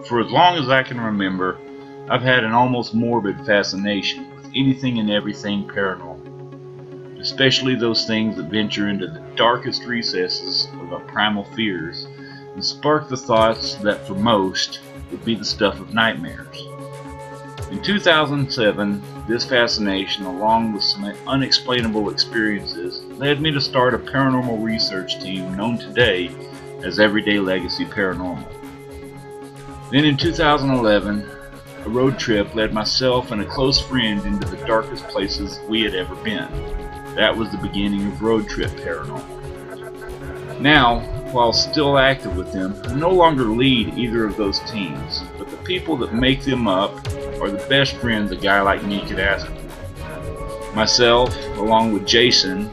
For as long as I can remember, I've had an almost morbid fascination with anything and everything paranormal, especially those things that venture into the darkest recesses of our primal fears and spark the thoughts that for most would be the stuff of nightmares. In 2007, this fascination, along with some unexplainable experiences, led me to start a paranormal research team known today as Everyday Legacy Paranormal. Then in 2011, a road trip led myself and a close friend into the darkest places we had ever been. That was the beginning of Road Trip Paranormal. Now, while still active with them, I no longer lead either of those teams, but the people that make them up are the best friends a guy like me could ask for. Myself, along with Jason,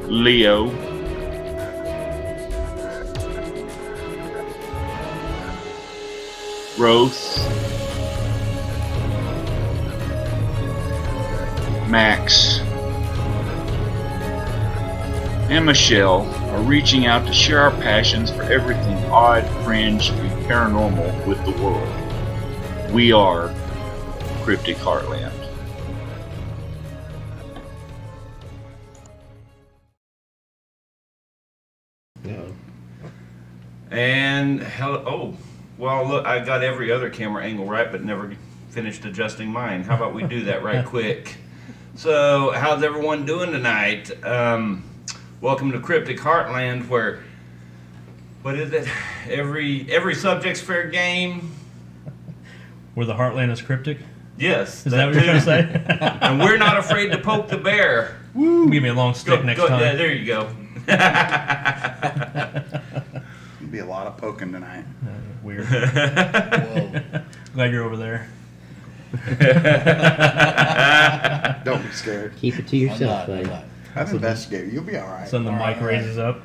Leo, Rose, Max, and Michelle are reaching out to share our passions for everything odd, fringe, and paranormal with the world. We are Cryptic Heartland. And hello. Oh, well, look, I got every other camera angle right, but never finished adjusting mine. How about we do that right quick? So, how's everyone doing tonight? Welcome to Cryptic Heartland, where, what is it? Every subject's fair game. Where the Heartland is cryptic? Yes. Is that what you're trying to say? And we're not afraid to poke the bear. Woo! Give me a long stick next time. Yeah, there you go. It'll be a lot of poking tonight. Weird. Whoa. Glad you're over there. Don't be scared. Keep it to yourself, buddy. I've investigated. You'll be all right. So the mic raises up.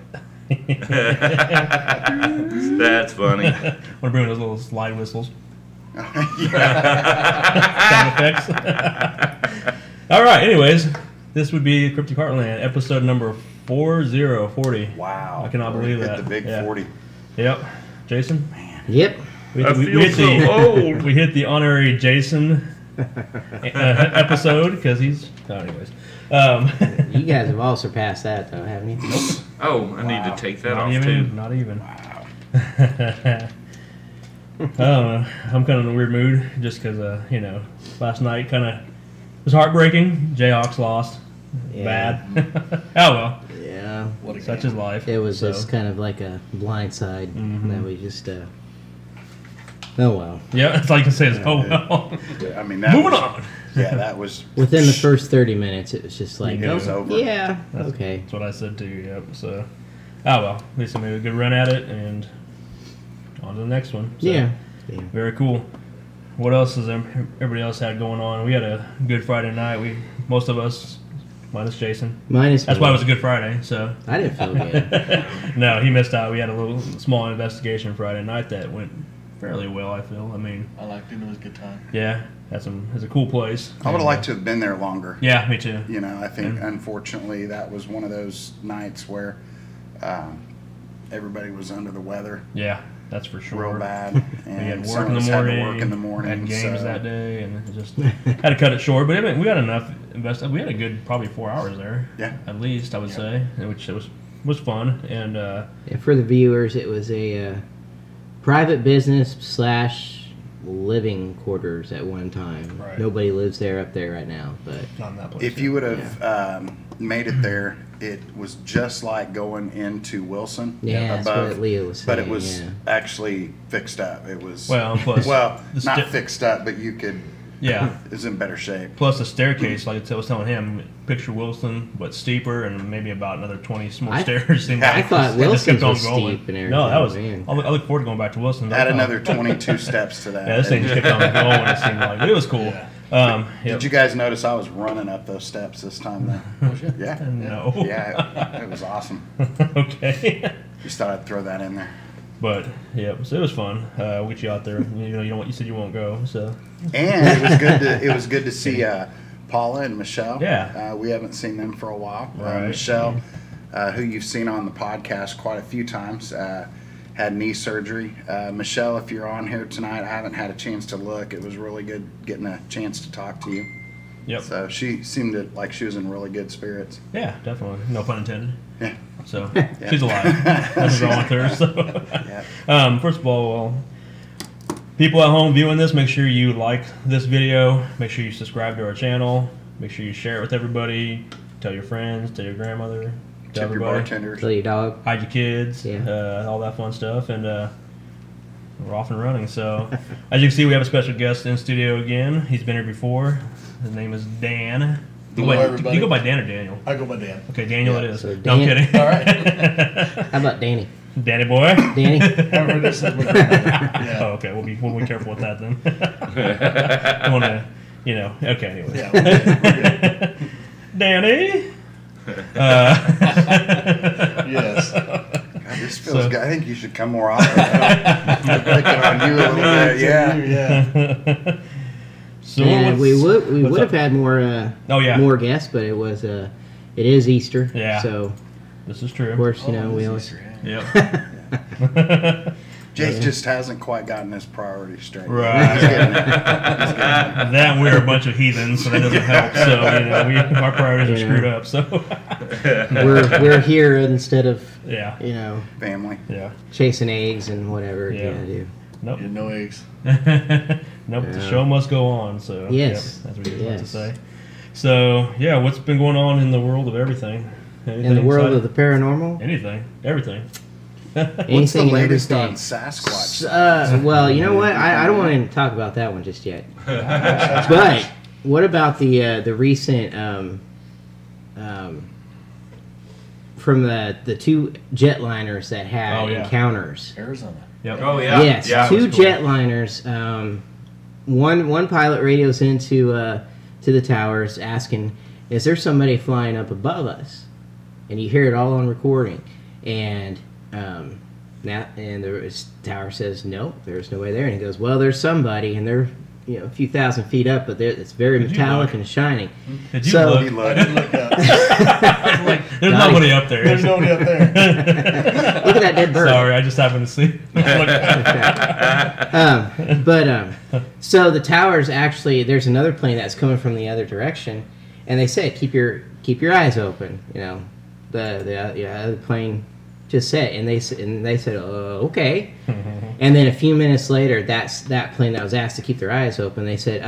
That's funny. Want to bring those little slide whistles? Sound Yeah. effects. All right. Anyways, this would be Cryptic Heartland, episode number 4040. Wow. I cannot believe Hit that. the big Yeah. 40. Yep. Jason. Yep. I feel so old. We hit the honorary Jason episode because he's. Oh, anyways. You guys have all surpassed that, though, haven't you? Nope. Oh, I need to take that Not off even. too. Not even. Wow. I don't know. I'm kind of in a weird mood just because, last night kind of was heartbreaking. Jayhawks lost. Yeah. Bad. Oh, well. Yeah. Such is life. It was So. just kind of like a blindside Mhm. that we just, oh, well. Yeah, it's like to say, oh, well. I mean, that Moving was, on. Yeah, that was. Within the first 30 minutes, it was just like, You knew It was over. yeah, That's, okay. That's what I said to you, yep. So, oh, well. At least I made a good run at it, and on to the next one. So, Yeah. Very cool. What else has everybody else had going on? We had a good Friday night. Most of us, minus Jason. That's why it was a good Friday. So I didn't feel good. No, he missed out. We had a little small investigation Friday night that went fairly well. I feel. I mean, I liked it. It was a good time. yeah, it's a cool place. I would have liked to have been there longer. Yeah, me too. You know, I think unfortunately that was one of those nights where everybody was under the weather Yeah, that's for sure. real bad. We And had some work in of the us had morning. to work in the morning. Had games so- that day, and it just had to cut it short. But I mean, we got enough invested. We had a good probably 4 hours there. Yeah. At least I would say, which was fun. And And for the viewers, it was a private business / living quarters at one time. Right. Nobody lives there up there right now, but not in that place. If you would have made it there, it was just like going into Wilson. yeah, that's above, what Leo was saying. but it was yeah. actually fixed up. It was well, plus well, the not fixed up, but you could. yeah. It was in better shape. Plus the staircase, like I was telling him, picture Wilson, but steeper, and maybe about another 20 more stairs. I thought Wilson's was steep and everything. No, that was. Man. I look forward to going back to Wilson. Add another 22 steps to that. Yeah, this thing just kept on going. It seemed like, but it was cool. Yep. Did you guys notice I was running up those steps this time? Though? Yeah. No. Yeah, it was awesome. Okay. Just thought I'd throw that in there. But yeah, so it was fun. We'll get you out there. You said you won't go, so. And it was good to see Paula and Michelle. Yeah. We haven't seen them for a while. Right. Michelle, who you've seen on the podcast quite a few times. had knee surgery. Michelle, if you're on here tonight, I haven't had a chance to look. It was really good getting a chance to talk to you. Yep. So she seemed like she was in really good spirits. Yeah, definitely. No pun intended. Yeah. So she's alive. Nothing's wrong with her. So. Yeah. First of all, well, people at home viewing this, make sure you like this video. Make sure you subscribe to our channel. Make sure you share it with everybody. Tell your friends. Tell your grandmother. Tell Tip your everybody. bartenders. Tell your dog. Hide your kids. Yeah. All that fun stuff. And we're off and running. So as you can see, we have a special guest in studio again. He's been here before. His name is Dan. Hello, everybody. Do you go by Dan or Daniel? I go by Dan. Okay, Daniel Yeah, it is. so No, I'm Dan. kidding. All right. How about Danny? Danny boy. Danny? I've heard this since we were yeah. Oh, okay. We'll be careful with that then. I want to, Okay, anyway. Yeah, we're good. Danny. Yes. God, this feels good. I think you should come more often. I'm picking on you a little bit. Yeah. Yeah. So And we would what's have up? had more more guests, but it is Easter. Yeah. So This is true. of course, we always Yep. Jake just hasn't quite gotten his priorities straight. Right. He's getting there. He's getting there. That we're a bunch of heathens, so that doesn't help. So our priorities are screwed up. So we're here instead of yeah, Family. yeah. chasing eggs and whatever Yeah. you gotta do. Nope. Yeah, no eggs. Nope. The Yeah. show must go on. So Yes. yep, that's what you like to Yes. say. So yeah, what's been going on in the world of everything? In the world of the paranormal, anything, everything. What's the anything and latest everything. on Sasquatch? Well, you know what? I don't want to talk about that one just yet. But what about the recent from the two jetliners that had Oh, yeah. encounters? Arizona. Yep. Oh yeah. Yes, Yeah. two was cool. jetliners. One pilot radios into to the towers asking, "Is there somebody flying up above us?" And you hear it all on recording, and the tower says, "No, there's nobody there." And he goes, "Well, there's somebody, and they're a few thousand feet up, but it's very Did you metallic look? and shining." Did you So- He look? I looked. didn't look up. Like, there's Got nobody up there. There's nobody up there. Look at that dead bird. Sorry, I just happened to see. So the towers actually, there's another plane that's coming from the other direction, and they said keep your eyes open. The other plane just said, and they said okay. And then a few minutes later, that plane that was asked to keep their eyes open, they said,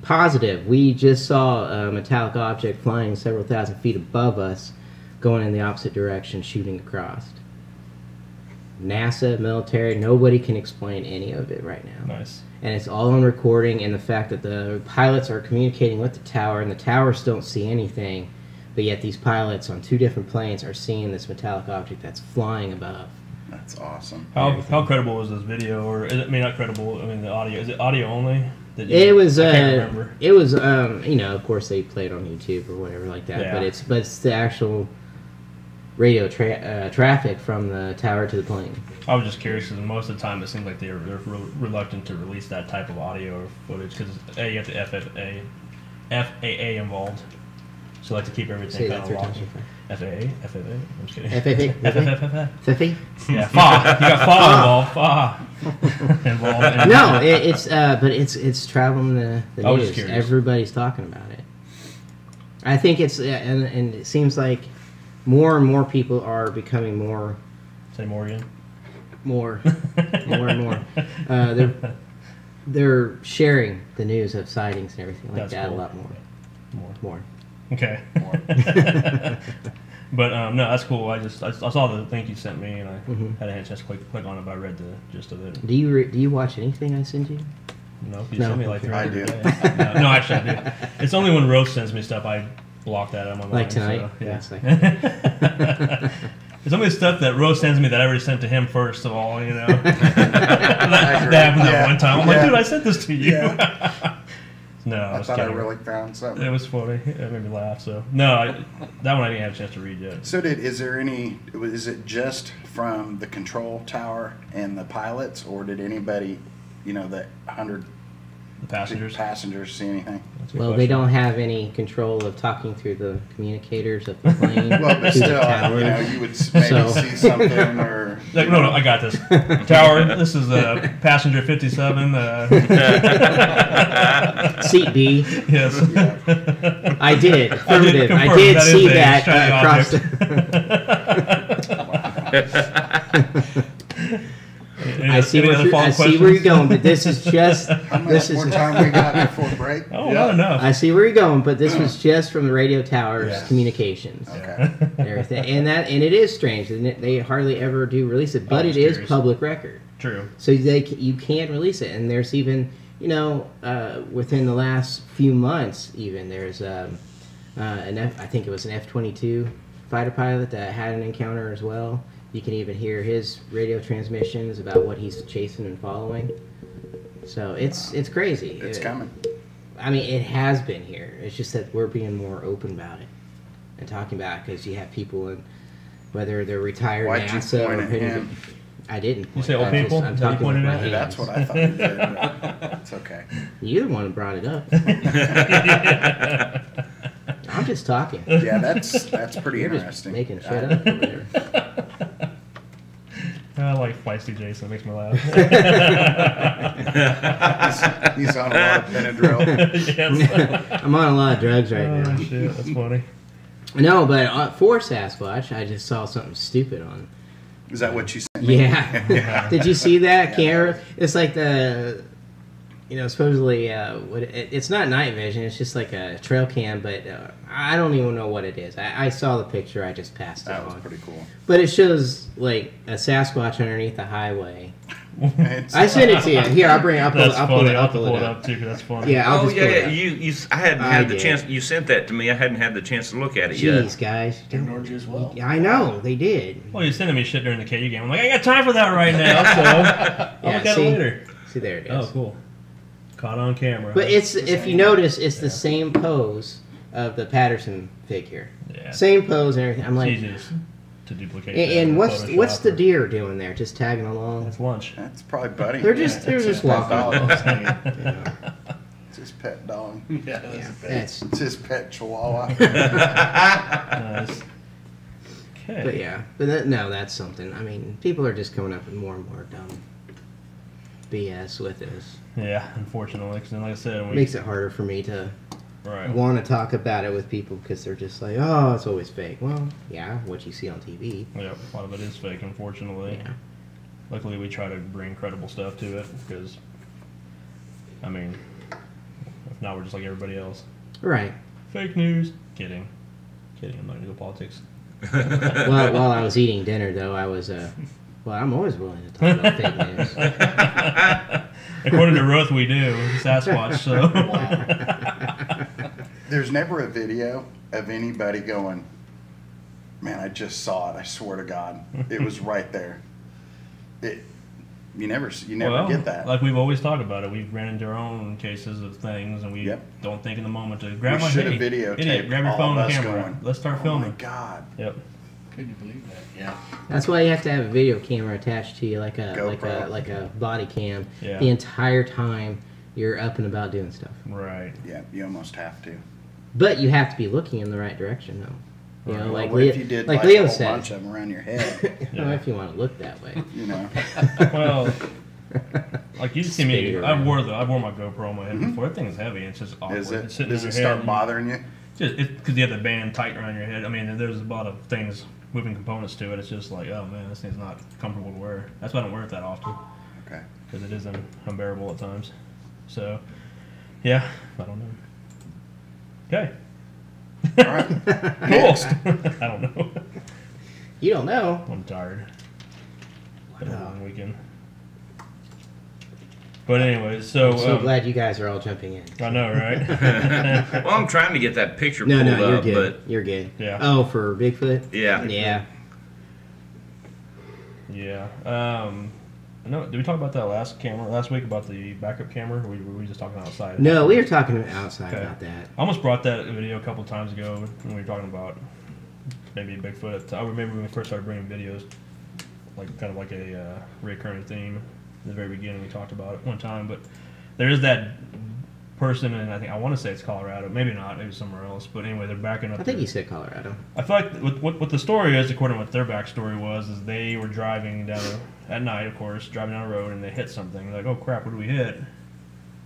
positive, we just saw a metallic object flying several thousand feet above us, going in the opposite direction, shooting across. NASA, military, nobody can explain any of it right now. Nice. And it's all on recording, and the fact that the pilots are communicating with the tower, and the towers don't see anything, but yet these pilots on two different planes are seeing this metallic object that's flying above. That's awesome. How credible was this video? Or is it, not credible. I mean, the audio. Is it audio only? It was. I can't remember. It was. Of course they play it on YouTube or whatever like that. Yeah. But it's the actual radio traffic from the tower to the plane. I was just curious because most of the time it seems like they're reluctant to release that type of audio or footage because you have the FAA involved. So I like to keep everything Say kind that of 3 times. locked. FAA? I'm just kidding. FFA. FFA. Yeah, FA. You got FA involved. No, it's traveling the I was just news. curious. Everybody's talking about it. I think it's and it seems like more and more people are becoming more Say more again. and more. They're sharing the news of sightings and everything like That's that cool. a lot more. Okay. But no, that's cool. I saw the link you sent me, and I had a chance to click on it. But I read the gist of it. Do you watch anything I send you? No, you No. sent me like 300 I do. a day. No, actually, I do. It's only when Rose sends me stuff I block that out of my mind. Like tonight? So, yeah. It's like- It's only stuff that Rose sends me that I already sent to him first of all. That agree. happened that Yeah. one time. I'm like, Yeah. dude, I sent this to you. No, I I was thought I kidding. really found something. It was funny. It made me laugh. So no, that one I didn't have a chance to read yet. So is it just from the control tower and the pilots, or did anybody, the 100 The passengers. see anything? That's a good Well, they question. don't have any control of talking through the communicators of the plane Well, but to the still, tower. you would maybe So- see something or. Like, no, I got this. Tower, this is passenger 57. Seat B. Yes. Yeah. I did. Affirmative. I confirm did that is see a that shiny across I see where you're going, but this is just How this much more is time we got before break? Oh, not enough. I see where you're going, but this was just from the radio towers Yes. communications. Okay. And everything, and it is strange, isn't it? They hardly ever do release it, but Oh, it is mysterious. public record, True. so you can't release it. And there's even within the last few months, even there's I think it was an F-22 fighter pilot that had an encounter as well. You can even hear his radio transmissions about what he's chasing and following. So it's crazy. It's coming. I mean, it has been here. It's just that we're being more open about it and talking about it because you have people, in, whether they're retired Why'd you NASA point or at him? I didn't. You say old people? I'm Is that you talking with pointed my at? hands. That's what I thought you did. But it's okay. You're the one who brought it up. I'm just talking. Yeah, that's pretty You're just interesting. making shit up over there. I like feisty Jason. It makes me laugh. He's on a lot of Benadryl. Yes. I'm on a lot of drugs right Oh, now. shit. That's funny. No, but for Sasquatch, I just saw something stupid on. Is that what you sent me? Yeah. Yeah. Did you see that Yeah. camera? It's like the, supposedly, it's not night vision. It's just like a trail cam, but I don't even know what it is. I saw the picture. I just passed it That was on. pretty cool. But it shows like a Sasquatch underneath the highway. It's, I sent it to you. Here, I'll bring it. That's I'll pull funny. it. I'll I'll have to pull pull it it up. up too, because that's funny. Yeah, I'll Oh just pull it yeah, up. I hadn't I had the did. chance. You sent that to me. I hadn't had the chance to look at it yet. Jeez, guys. Ignored you as well. I know they did. Well, you're sending me shit during the KU game. I'm like, I got time for that right now, so I'll look at it later. See, there it is. Oh, cool. Caught on camera. But it's if you notice, it's the same pose of the Patterson figure. yeah, Same pose and everything. I'm it's like, easy to duplicate. and, that and in what's Photoshop the or- deer doing there? Just tagging along. That's lunch. that's probably Buddy. They're just pet dog. walking. Yeah, It's his pet dog. that's Yeah, a bit. that's. It's his pet chihuahua. Nice. Okay. But yeah, but no, that's something. I mean, people are just coming up with more and more dumb BS with this. Yeah, unfortunately, because like I said, It we makes it harder for me to right. want to talk about it with people because they're just like, oh, it's always fake. Well, yeah, what you see on TV. Yeah, a lot of it is fake, unfortunately. Yeah. Luckily, we try to bring credible stuff to it because, I mean, if not, we're just like everybody else. Right. Fake news. Kidding. Kidding. I'm not gonna go politics. Well, while I was eating dinner, though, I was, well, I'm always willing to talk about fake news. According to Roth, we do Sasquatch. So There's never a video of anybody going, man, I just saw it. I swear to God. It was right there. You never well, get that. like we've always talked about it. We've ran into our own cases of things, and we Yep. don't think in the moment to grab We my should have hey, videotaped idiot, grab your all phone of and us camera. going, Let's start oh filming. my God. Yep. Couldn't you believe that? Yeah. That's why you have to have a video camera attached to you, like a GoPro. like a body cam, Yeah. the entire time you're up and about doing stuff. Right. Yeah, you almost have to. But you have to be looking in the right direction, though. You know, Right. like what Leo, if you did like like Leo a whole said, bunch of them around your head? you know, if you want to look that way. You know, Well, like you see me, Spinning I around. wore my GoPro on my head before. That thing's heavy. It's just awkward. is It's it? sitting Does in it your start head. bothering you? Just because you have the band tight around your head. I mean, there's a lot of things, moving components to it. It's just like, oh man, this thing's not comfortable to wear. That's why I don't wear it that often Okay. because it is unbearable at times. So, yeah, I don't know. Okay, All right. cool. I don't know. You don't know. I'm tired. Been a long weekend. But anyways, so I'm so glad you guys are all jumping in. I know, right? Well, I'm trying to get that picture No, pulled no, you're up, good. You're good. Yeah. Oh, for Bigfoot? Yeah. Yeah. Yeah. No, did we talk about that last week about the backup camera? Or were we just talking outside? No, we were talking outside Okay. about that. I almost brought that video a couple times ago when we were talking about maybe Bigfoot. I remember when we first started bringing videos, like kind of like a recurring theme. In the very beginning, we talked about it one time, but there is that person, and I want to say it's Colorado, maybe not, maybe somewhere else. But anyway, they're backing up. I think you said Colorado. I feel like what the story is, according to what their backstory was, is they were driving down at night, of course, driving down the road, and they hit something. They're like, oh crap, what do we hit?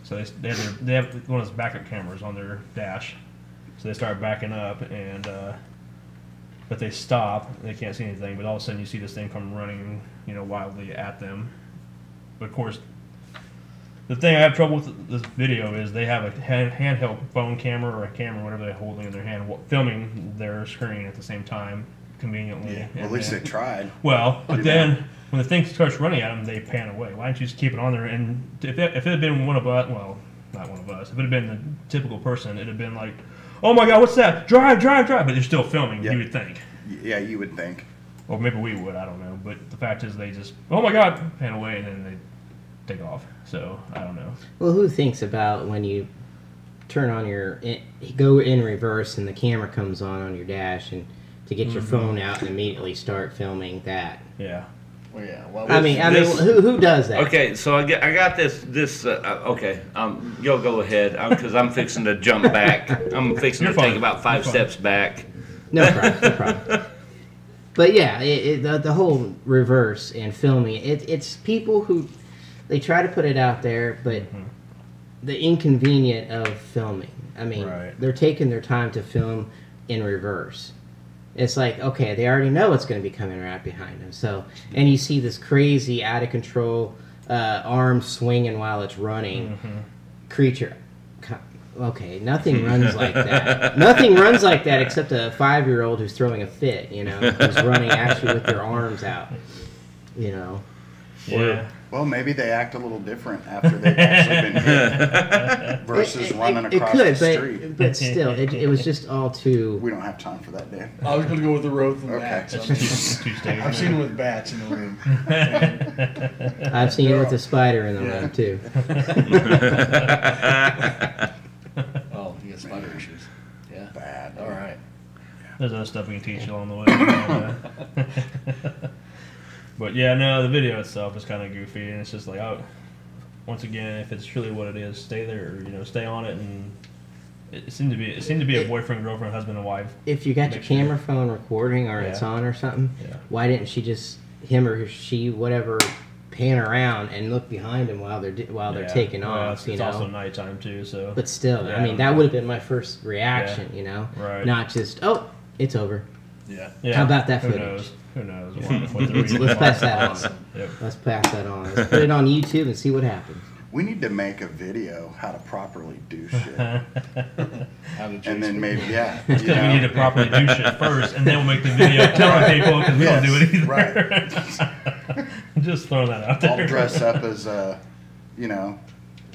So they have one of those backup cameras on their dash. So they start backing up, and but they stop. And they can't see anything, but all of a sudden you see this thing come running, wildly at them. But of course, the thing I have trouble with this video is they have a handheld phone camera or a camera, whatever they're holding in their hand, filming their screen at the same time, conveniently. Yeah, well, at least they tried. Well, but then when the thing starts running at them, they pan away. Why don't you just keep it on there? And if it had been one of us, well, not one of us, if it had been the typical person, it would have been like, oh my God, what's that? Drive! But they're still filming, you would think. Yeah, you would think. Or maybe we would, I don't know. But the fact is they just, oh my God, pan away, and then they take off. So I don't know. Well, who thinks about when you turn on go in reverse and the camera comes on your dash, and to get your phone out and immediately start filming that? Yeah. Well, yeah. Well, I mean, who does that? Okay, so I got this. Okay, you'll go ahead because I'm fixing to jump back. I'm fixing to take about 5 steps back. No problem. But yeah, the whole reverse and filming, it's people who, they try to put it out there, but the inconvenient of filming. I mean, they're taking their time to film in reverse. It's like, okay, they already know it's going to be coming right behind them. So, and you see this crazy, out of control, arm swinging while it's running creature. Okay, nothing runs like that. Nothing runs like that except a 5-year-old who's throwing a fit, who's running actually with their arms out, Yeah. Well, maybe they act a little different after they've actually been hit versus running across the street. But still, it was just all too... We don't have time for that, Dan. I was going to go with the road with the Okay. bats. That's too standard. I've seen it with bats in the room. I've seen it with a spider in the room, too. Oh, you got spider issues. Yeah. Bad. All right. There's other stuff we can teach along the way. But yeah, no, the video itself is kind of goofy, and it's just like, oh, once again, if it's truly what it is, stay there, stay on it, and it seemed to be a boyfriend, girlfriend, husband, and wife. If you got your camera phone recording or it's on or something, why didn't she just, him or she, whatever, pan around and look behind them while they're taking off? It's also nighttime too, so. But still, I mean, that would have been my first reaction, Right. Not just, oh, it's over. Yeah. How about that footage? Who knows? What the reason Let's pass that on. Awesome. Yep. Let's pass that on. Let's put it on YouTube and see what happens. We need to make a video how to properly do shit. How to And then maybe, Because we need to properly do shit first, and then we'll make the video telling people because we don't do it either. Right. Just throwing that out there. I'll dress up as,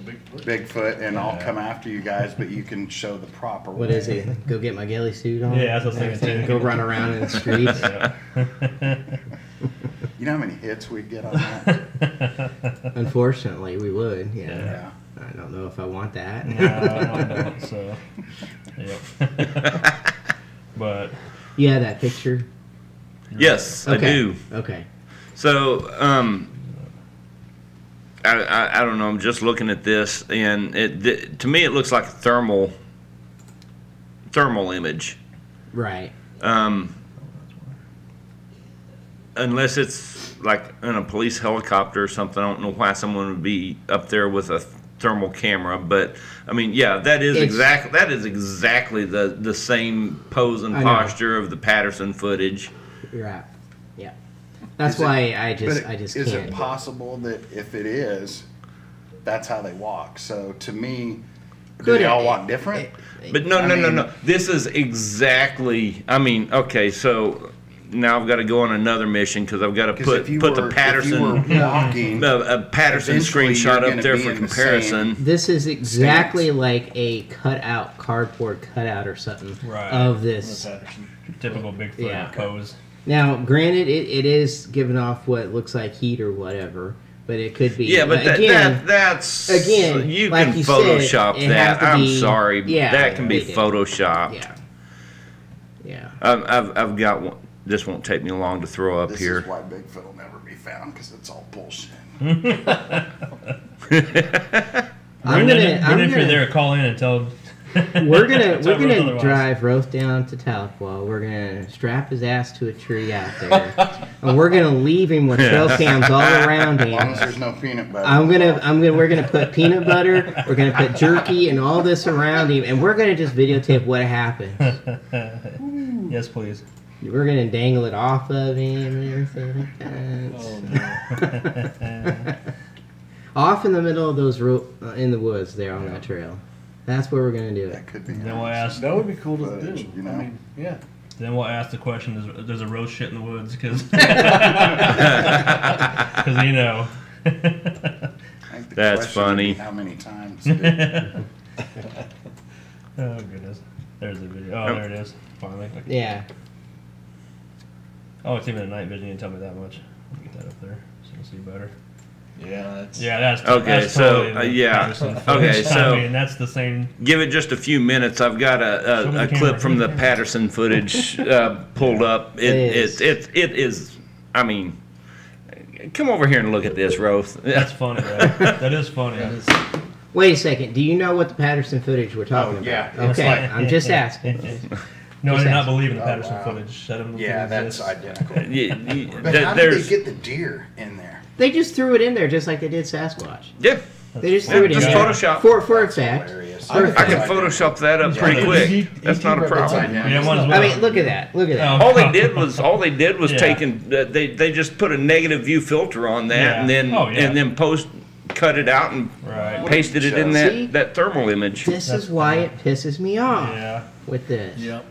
Bigfoot. Bigfoot, and I'll come after you guys, but you can show the proper way. What is it? Go get my ghillie suit on? Yeah, that's what I was thinking too. Go run around in the streets. You know how many hits we'd get on that? Unfortunately, we would. Yeah. I don't know if I want that. No, I don't. So, yep. But Yeah, that picture. Yes, I do. Okay. So, I don't know. I'm just looking at this, and to me it looks like a thermal image. Right. Unless it's like in a police helicopter or something. I don't know why someone would be up there with a thermal camera, but I mean, yeah, that is exactly the same pose and posture of the Patterson footage. Right. Yeah. That's why I just can't. Is it possible that if it is, that's how they walk? So to me, do they all walk different? But no. This is exactly. I mean, okay, so now I've got to go on another mission because I've got to put the Patterson a Patterson screenshot up there for comparison. This is exactly like a cardboard cutout or something of this typical Bigfoot pose. Now, granted, it is giving off what looks like heat or whatever, but it could be. Yeah, but that's you like can you Photoshop said, that. I'm be, sorry, yeah, that can be photoshopped. Yeah. I've got one. This won't take me long to throw up here. This is why Bigfoot will never be found, because it's all bullshit. If you're there, call in and tell. We're gonna otherwise. drive Roth down to Tahlequah. We're gonna strap his ass to a tree out there, and we're gonna leave him with trail cams all around As long him. as there's no peanut butter. We're gonna put peanut butter. We're gonna put jerky and all this around him, and we're gonna just videotape what happens. Yes, please. We're gonna dangle it off of him and everything like that. Oh, no. Off in the middle of those in the woods there on that trail. That's where we're gonna do it. That could be. Then we'll nice. ask. That would be cool to Footage, do. you know? I mean, yeah. Then we'll ask the question: There's a roast shit in the woods because you know. I think the That's question would be funny. How many times? Oh goodness, there's the video. Oh, there it is. Finally. Yeah. Oh, it's even a night vision. You didn't tell me that much. Let me get that up there so you can see better. Yeah, that's. Yeah, that's Okay, That's so, totally the yeah. Patterson Okay, footage. so- I mean, that's the same. Give it just a few minutes. I've got Show me a the clip camera. from the Patterson footage pulled up. It is. I mean, come over here and look at this, Roth. That's funny, right? That is funny. Wait a second. Do you know what the Patterson footage we're talking Oh, yeah. about? It's Okay, like- I'm just asking. No, I do not believe in the Oh, Patterson wow. footage. I don't Yeah, think it that's exists. identical. Yeah, But how did they there's get the deer in there? They just threw it in there just like they did Sasquatch. yeah. They just threw it in Just there. Photoshop. For a That's fact. hilarious. I I can Photoshop that up pretty quick. That's not a problem. Yeah, might as well. I mean, look at that. Look at that. Oh. All they did was Yeah. taking they just put a negative view filter on that Yeah. and then Oh, yeah. and then cut it out and Right. pasted it in See? that thermal image. This is why it pisses me off Yeah. with this. Yep.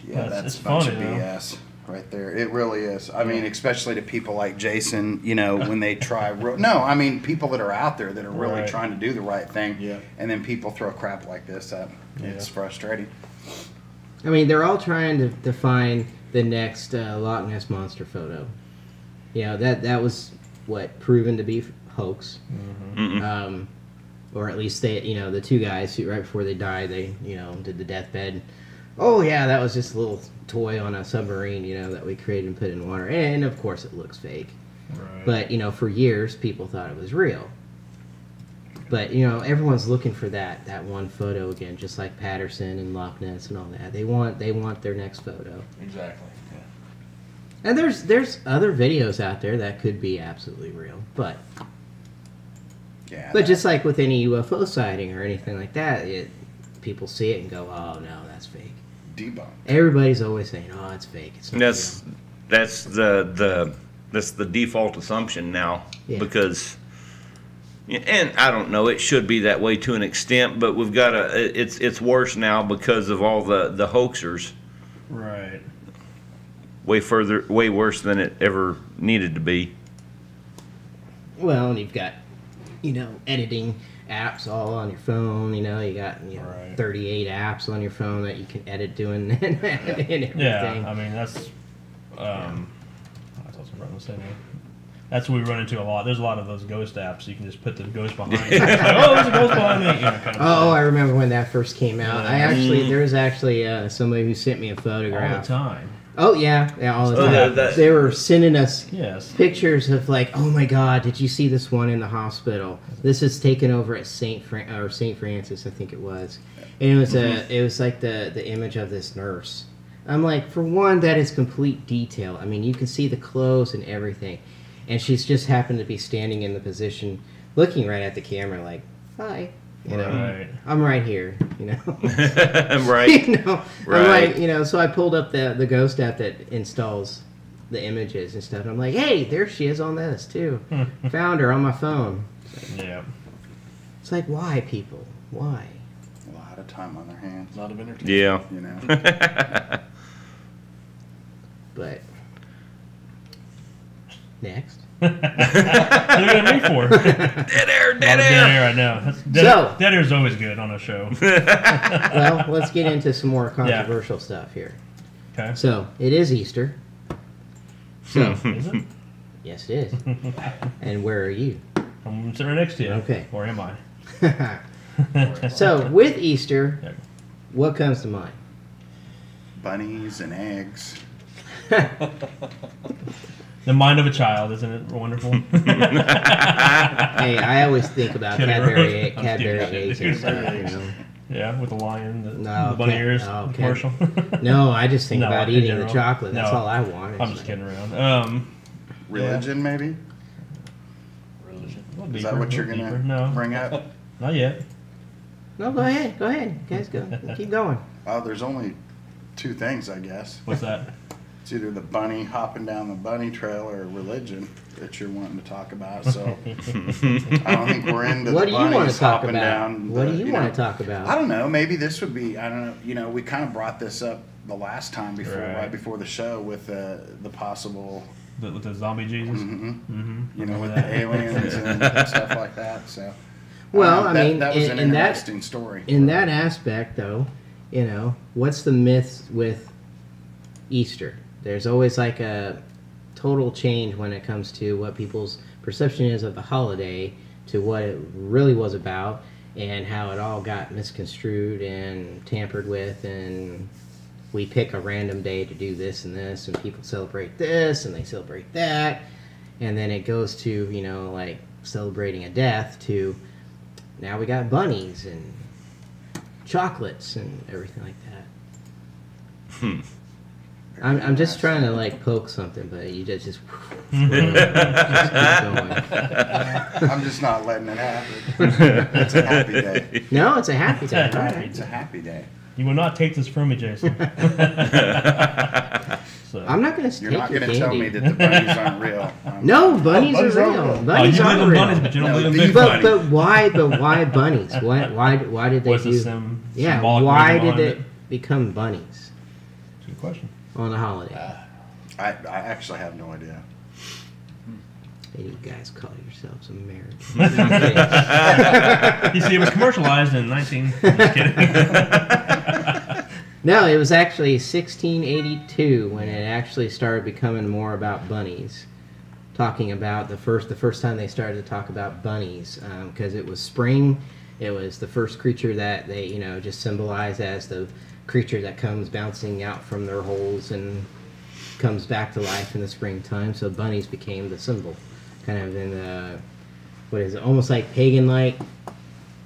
Yeah, It's that's a bunch funny, of though. BS right there. It really is. I mean, especially to people like Jason, you know, when they try. No, I mean, people that are out there that are really Right. trying to do the right thing. Yeah. And then people throw crap like this up. It's frustrating. I mean, they're all trying to find the next Loch Ness Monster photo. You know, that was what proven to be hoax. Or at least they, you know, the two guys who right before they died, they, you know, did the deathbed. Oh yeah, that was just a little toy on a submarine, you know, that we created and put in water. And of course it looks fake. Right. But, you know, for years people thought it was real. But, you know, everyone's looking for that one photo again, just like Patterson and Loch Ness and all that. They want their next photo. Exactly. Yeah. And there's other videos out there that could be absolutely real. But Yeah. just like with any UFO sighting or anything like that, people see it and go, "Oh no, that's fake." Debunk. Everybody's always saying, "Oh, it's fake. It's not real." That's the default assumption now Yeah. because. And I don't know. It should be that way to an extent, but we've got it's worse now because of all the hoaxers. Right. Way worse than it ever needed to be. Well, and you've got, you know, editing apps all on your phone. You know, you got Right. 38 apps on your phone that you can edit to and everything. Yeah. I mean, that's. I thought something was saying. That's what we run into a lot. There's a lot of those ghost apps. You can just put the ghost behind it. It's like, oh, there's a ghost behind me. You know, kind of Oh, I thing. remember when that first came out. There was actually somebody who sent me a All photograph. the time. Oh yeah, all the Oh, time. that- They were sending us Yes. pictures of like, oh my God, did you see this one in the hospital? This is taken over at St. Francis, I think it was, and it was like the image of this nurse. I'm like, for one, that is complete detail. I mean, you can see the clothes and everything, and she's just happened to be standing in the position, looking right at the camera, like, hi. You know, Right. I'm right here. You know, Right. you know, I'm Right. like, you know, so I pulled up the ghost app that installs the images and stuff. And I'm like, hey, there she is on this too. Found her on my phone. Yeah. It's like, why, people? Why? A lot of time on their hands. A lot of entertainment. Yeah. You know. But next. What are you gonna be for? Dead air. Dead air, I know. So- Dead air's always good on a show. Well, let's get into some more controversial stuff here. Okay. So it is Easter. So Is it? yes, it is. And where are you? I'm sitting right next to you. Okay. Or am I? So with Easter, Yeah. what comes to mind? Bunnies and eggs. The mind of a child, isn't it wonderful? Hey, I always think about Kidding Cadbury around. I'm kidding, eggs and dude. stuff, you know. Yeah, with the lion, the No, bunny Cad- ears oh, Cad- commercial. No, I just think No, about in eating the general. chocolate. That's No. all I want. I'm just kidding around. Religion, maybe? Religion. Well, Is deeper, that what you're deeper. gonna No, bring up? not yet. No, go ahead. Go ahead. Guys, go. Keep going. Oh, there's only two things, I guess. What's that? It's either the bunny hopping down the bunny trail or religion that you're wanting to talk about. So I don't think we're into What the do you want bunnies to talk hopping about? down. What the, do you want to talk about? I don't know. Maybe this would be. I don't know. You know, we kind of brought this up the last time before, Right. right before the show, with the possible. With the zombie Jesus? You know, with that. the aliens and stuff like that. So. Well, I that, mean, that was an in that- interesting story. In that aspect, though, you know, what's the myth with Easter? There's always like a total change when it comes to what people's perception is of the holiday to what it really was about, and how it all got misconstrued and tampered with, and we pick a random day to do this and this, and people celebrate this and they celebrate that, and then it goes to, you know, like celebrating a death to now we got bunnies and chocolates and everything like that. I'm just trying to like poke something, but you just keep going. I'm just not letting it happen. It's a happy day. No, it's a happy day. All right. It's a happy day. You will not take this from me, Jason. So. I'm not going to You're take not your going to candy. tell me that the bunnies aren't real. No, bunnies bunnies are are real. real. Oh, Bunnies you are believe in real. bunnies, but you don't No, believe in the big But, bunnies. but why bunnies? Why did they What's do? the Yeah, symbolic why reason did behind it become bunnies It's a good question. on the holiday? I actually have no idea. Hey, you guys call yourselves American. You see, it was commercialized in 19... Just kidding. No, it was actually 1682 when it actually started becoming more about bunnies. Talking about the first time they started to talk about bunnies, because it was spring. It was the first creature that they, you know, just symbolized as the creature that comes bouncing out from their holes and comes back to life in the springtime. So bunnies became the symbol, kind of in the, what is it, almost like pagan-like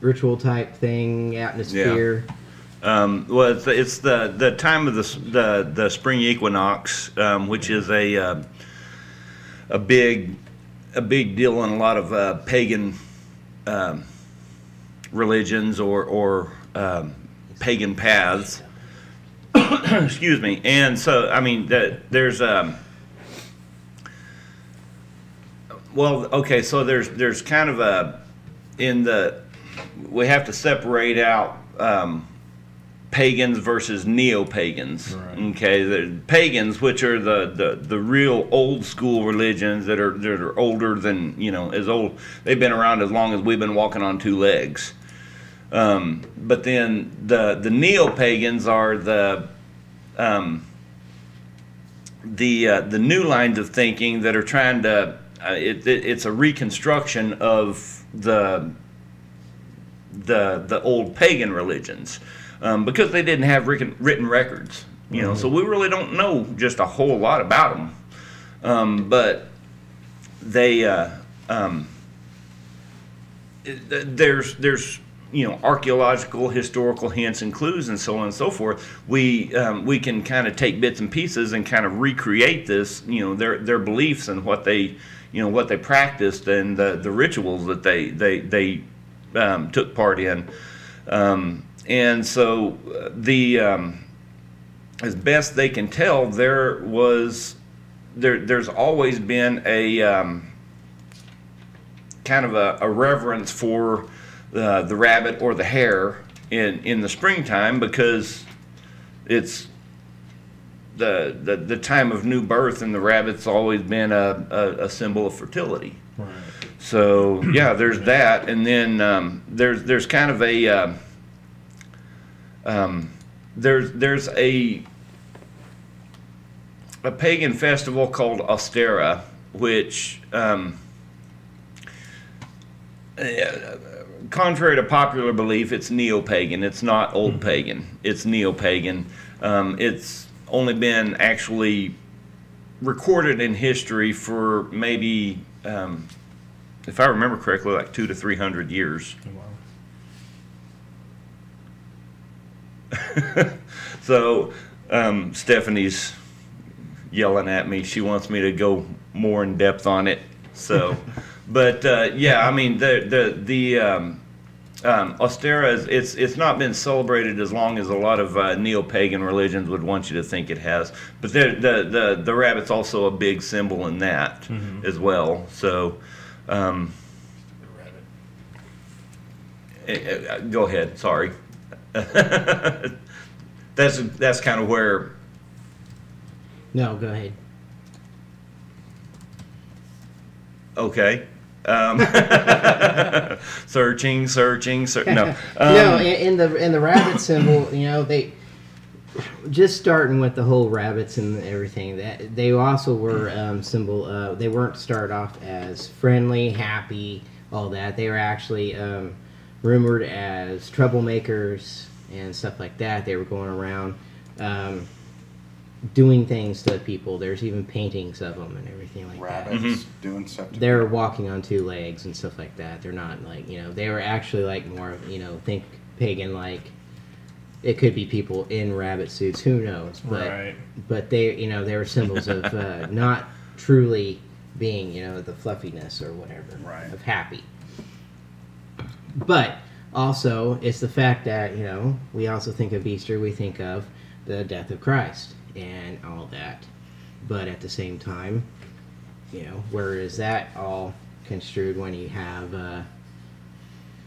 ritual type thing, atmosphere. Well, it's the time of the spring equinox, which is a big deal in a lot of pagan religions or pagan paths. Excuse me. And so, I mean, there's well, okay. So there's kind of we have to separate out. Pagans versus neo-pagans. Right. Okay, the pagans, which are the real old school religions that are older than, you know, as old. They've been around as long as we've been walking on two legs. But then the neo-pagans are the new lines of thinking that are trying to. It's a reconstruction of the old pagan religions. Because they didn't have written records, you know, so we really don't know just a whole lot about them. But they, there's you know, archaeological, historical hints and clues and so on and so forth. We can kind of take bits and pieces and kind of recreate this, you know, their beliefs and what they, you know, what they practiced and the rituals that they took part in. And so as best they can tell, there's always been a kind of a reverence for the rabbit or the hare in the springtime, because it's the time of new birth, and the rabbit's always been a symbol of fertility. Right. So yeah, there's that, and then there's kind of a there's a pagan festival called Ostera, which contrary to popular belief, it's neo-pagan. It's not old pagan. It's neo-pagan. It's only been actually recorded in history for maybe, if I remember correctly, like 200 to 300 years. Wow. So Stephanie's yelling at me. She wants me to go more in depth on it. So, but yeah, I mean the Ostera it's not been celebrated as long as a lot of neo-pagan religions would want you to think it has. But the rabbit's also a big symbol in that as well. So. Go ahead. Sorry. That's kind of where. No, go ahead. Okay. Searching. No. No, in the rabbit symbol, you know, they just starting with the whole rabbits and everything. That they also were symbol. They weren't started off as friendly, happy, all that. They were actually rumored as troublemakers and stuff like that. They were going around doing things to people. There's even paintings of them and everything like that. Rabbits doing stuff to They're walking on two legs and stuff like that. They're not like, you know, they were actually like more, you know, think pagan, like it could be people in rabbit suits, who knows, but Right. but they, you know, they were symbols of not truly being, you know, the fluffiness or whatever, Right. of happy. But also it's the fact that, you know, we also think of Easter, we think of the death of Christ and all that, but at the same time, you know, where is that all construed when you have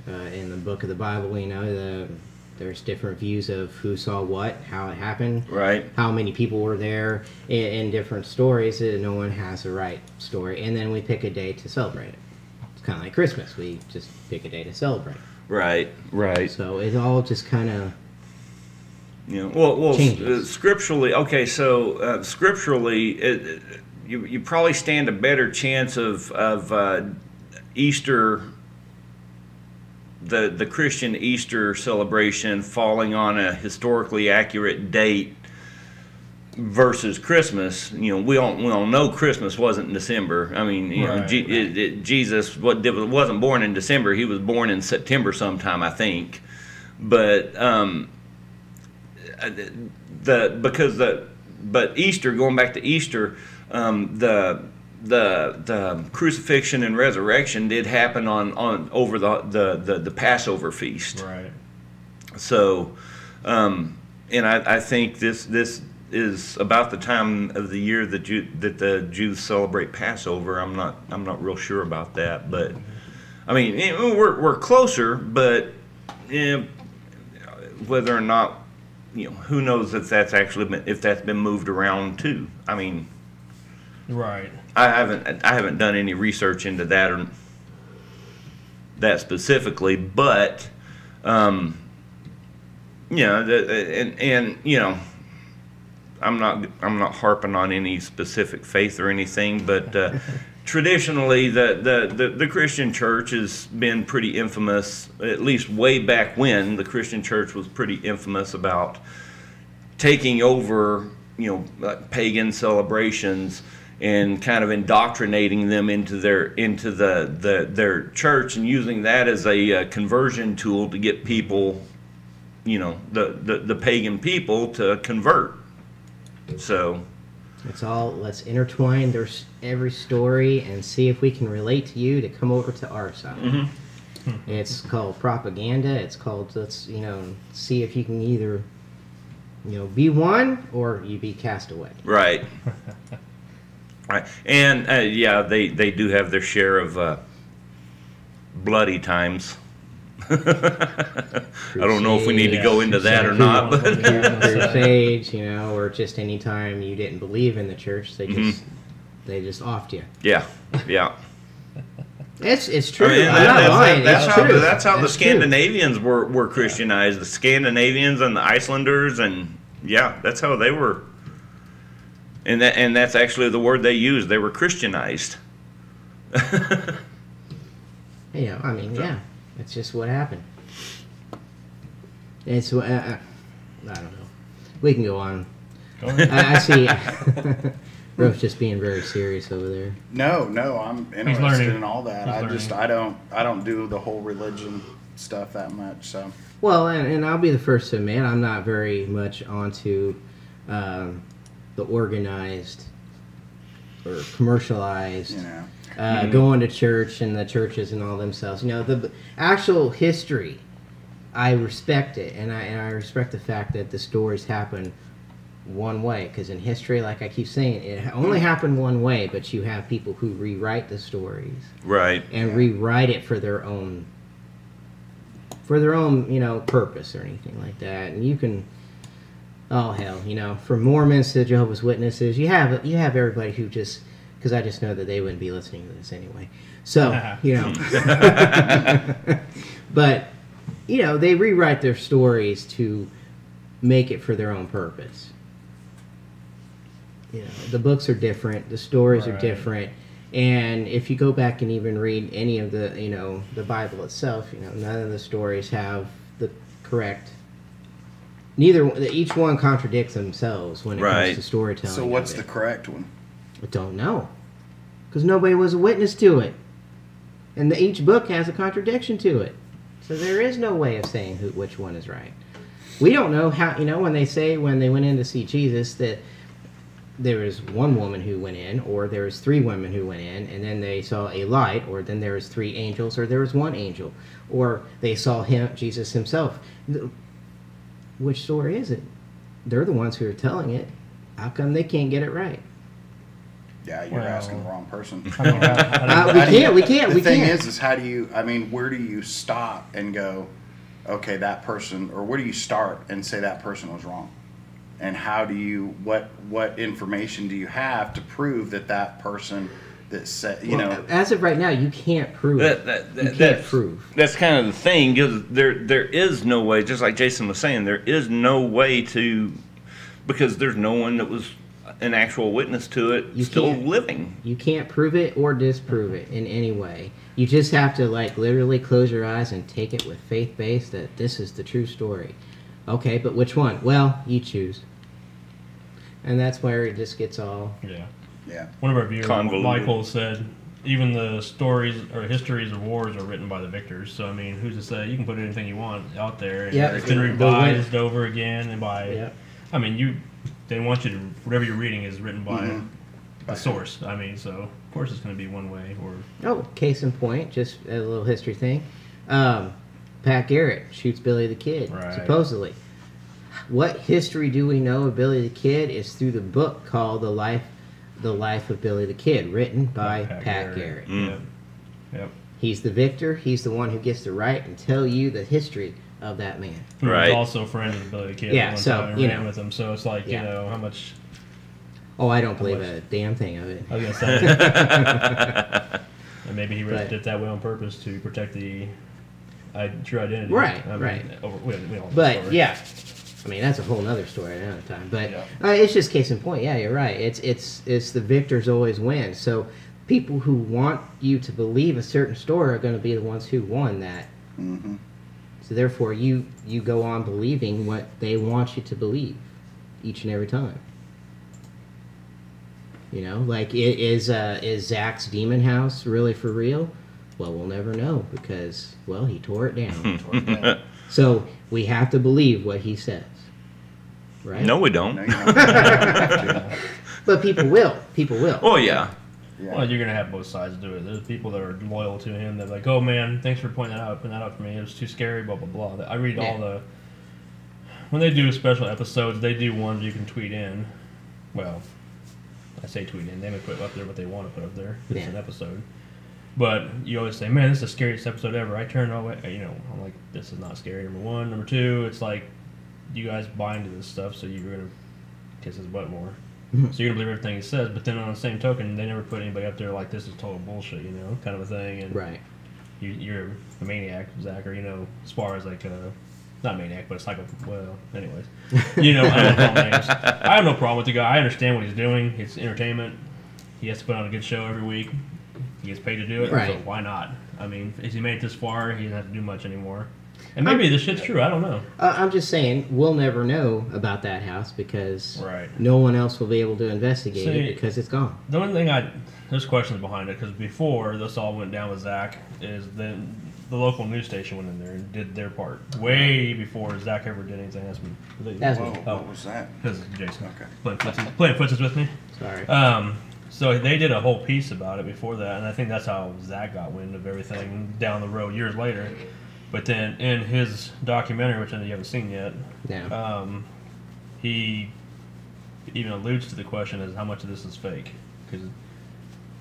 in the book of the Bible, you know, there's different views of who saw what, how it happened, Right. how many people were there in different stories. No one has the right story, and then we pick a day to celebrate it. It's kind of like Christmas. We just pick a day to celebrate. Right. So it all just kind of You know, well, changes. scripturally. Okay, so scripturally, you probably stand a better chance of Easter, the Christian Easter celebration falling on a historically accurate date versus Christmas. You know, we all know Christmas wasn't in December. I mean, you know, Right, Jesus wasn't born in December. He was born in September sometime, I think. But but Easter, going back to Easter, the crucifixion and resurrection did happen on over the Passover feast. Right. So, and I think this is about the time of the year that the Jews celebrate Passover. I'm not real sure about that, but I mean, we're closer, but whether or not, you know, who knows if that's been moved around too. I mean, Right. I haven't done any research into that or that specifically, but you know, and you know, I'm not harping on any specific faith or anything, but traditionally the Christian church has been pretty infamous, at least way back when the Christian church was pretty infamous about taking over, you know, like pagan celebrations and kind of indoctrinating them into their church and using that as a conversion tool to get people, you know, the pagan people to convert. So it's all, let's intertwine every story and see if we can relate to you to come over to our side. It's called propaganda. It's called, let's, you know, see if you can either, you know, be one or you be cast away. right. Right. And yeah, they do have their share of bloody times. I don't know if we need to go into that or not, but Crusades, you know, or just any time you didn't believe in the church, they just offed you. yeah. It's true. I mean, I'm not lying. that's It's how true. that's how the That's true. Scandinavians were Christianized. The Scandinavians and the Icelanders, and yeah, that's how they were. And that's actually the word they used. They were Christianized. You know, I mean, yeah, it's just what happened. It's I don't know. We can go on. Go ahead. I see. Bro's just being very serious over there. No, I'm interested learning. in all that. He's I don't do the whole religion stuff that much. So Well, and I'll be the first to admit I'm not very much onto the organized or commercialized. you know, Going to church and the churches and all themselves. You know, the actual history, I respect it, and I respect the fact that the stories happen one way. Because in history, like I keep saying, it only happened one way. But you have people who rewrite the stories Right. and rewrite it for their own, purpose or anything like that. And you can, oh hell, from Mormons to Jehovah's Witnesses, you have everybody who just. Because I just know that they wouldn't be listening to this anyway. So, But, they rewrite their stories to make it for their own purpose. The books are different. The stories are different. And if you go back and even read any of the, the Bible itself, none of the stories have the correct... Each one contradicts themselves when it comes to storytelling. so what's the correct one? I don't know. Because nobody was a witness to it. And each book has a contradiction to it. So there is no way of saying which one is right. We don't know how, when they went in to see Jesus, that there was one woman who went in, or there was 3 women who went in, and then they saw a light, or then there was 3 angels, or there was 1 angel, or they saw Jesus himself. Which story is it? They're the ones who are telling it. How come they can't get it right? Yeah, you're asking the wrong person. We can't. The thing is how do you? I mean, where do you stop and go? Okay, that person, or where do you start and say that person was wrong? And how do you? What information do you have to prove that person that said As of right now, you can't prove you can't prove. That's kind of the thing. Because there is no way. Just like Jason was saying, there is no way to, because there's no one that was an actual witness to it still living. You can't prove it or disprove it in any way. You just have to literally close your eyes and take it with faith-based that this is the true story. Okay, but which one? Well, you choose. And that's where it just gets all... Yeah. One of our viewers, Convoluted. Michael, said even the stories or histories of wars are written by the victors. So, I mean, who's to say? You can put anything you want out there. And it's been revised over again and by... Yep. I mean, they want you to... Whatever you're reading is written by the source. I mean, so, of course it's going to be one way or... Oh, case in point, just a little history thing. Pat Garrett shoots Billy the Kid, supposedly. What history do we know of Billy the Kid is through the book called The Life of Billy the Kid, written by Pat Garrett. Yep. He's the victor. He's the one who gets to write and tell you the history of that man. Who was also friends with Billy the Kid. Yeah, so, and ran with him. So it's like, how much... Oh, I don't believe a damn thing of it. I was going to say. And maybe he did it that way on purpose to protect the true identity. Right. But, yeah. I mean, that's a whole other story at another time. But it's just case in point. Yeah, you're right. It's the victors always win. So people who want you to believe a certain story are going to be the ones who won that. Mm-hmm. So therefore, you go on believing what they want you to believe each and every time. Like, is Zach's demon house really for real? Well, we'll never know because, he tore it down. So we have to believe what he says, right? No, we don't. No, you don't. But people will. Oh, yeah. Well, you're going to have both sides do it. There's people that are loyal to him. They're like, oh, man, thanks for pointing that out for me. It was too scary, blah, blah, blah. I read all the... When they do special episodes, they do ones you can tweet in. Well, I say tweet in. They may put up there what they want to put up there. It's an episode. But you always say, man, this is the scariest episode ever. I turned all the way, I'm like, this is not scary, number one. Number two, it's like, you guys buy into this stuff, so you're going to kiss his butt more. So you're going to believe everything he says, but then on the same token, they never put anybody up there like, this is total bullshit, kind of a thing. And you're a maniac, Zach, or, as far as like, not maniac, but anyways. I don't call names. I have no problem with the guy. I understand what he's doing. It's entertainment. He has to put on a good show every week. He gets paid to do it, so why not? I mean, if he made it this far, he doesn't have to do much anymore. And maybe this shit's true. I don't know. I'm just saying, we'll never know about that house because Right. no one else will be able to investigate See, it because it's gone. The only thing there's questions behind it because before this all went down with Zach is then the local news station went in there and did their part way before Zach ever did anything. That's Whoa, me. what was that? Because Jason Okay. playing footsies with me. Sorry. So they did a whole piece about it before that, and I think that's how Zach got wind of everything down the road years later. But then in his documentary, which I know you haven't seen yet, No. he even alludes to the question as how much of this is fake, because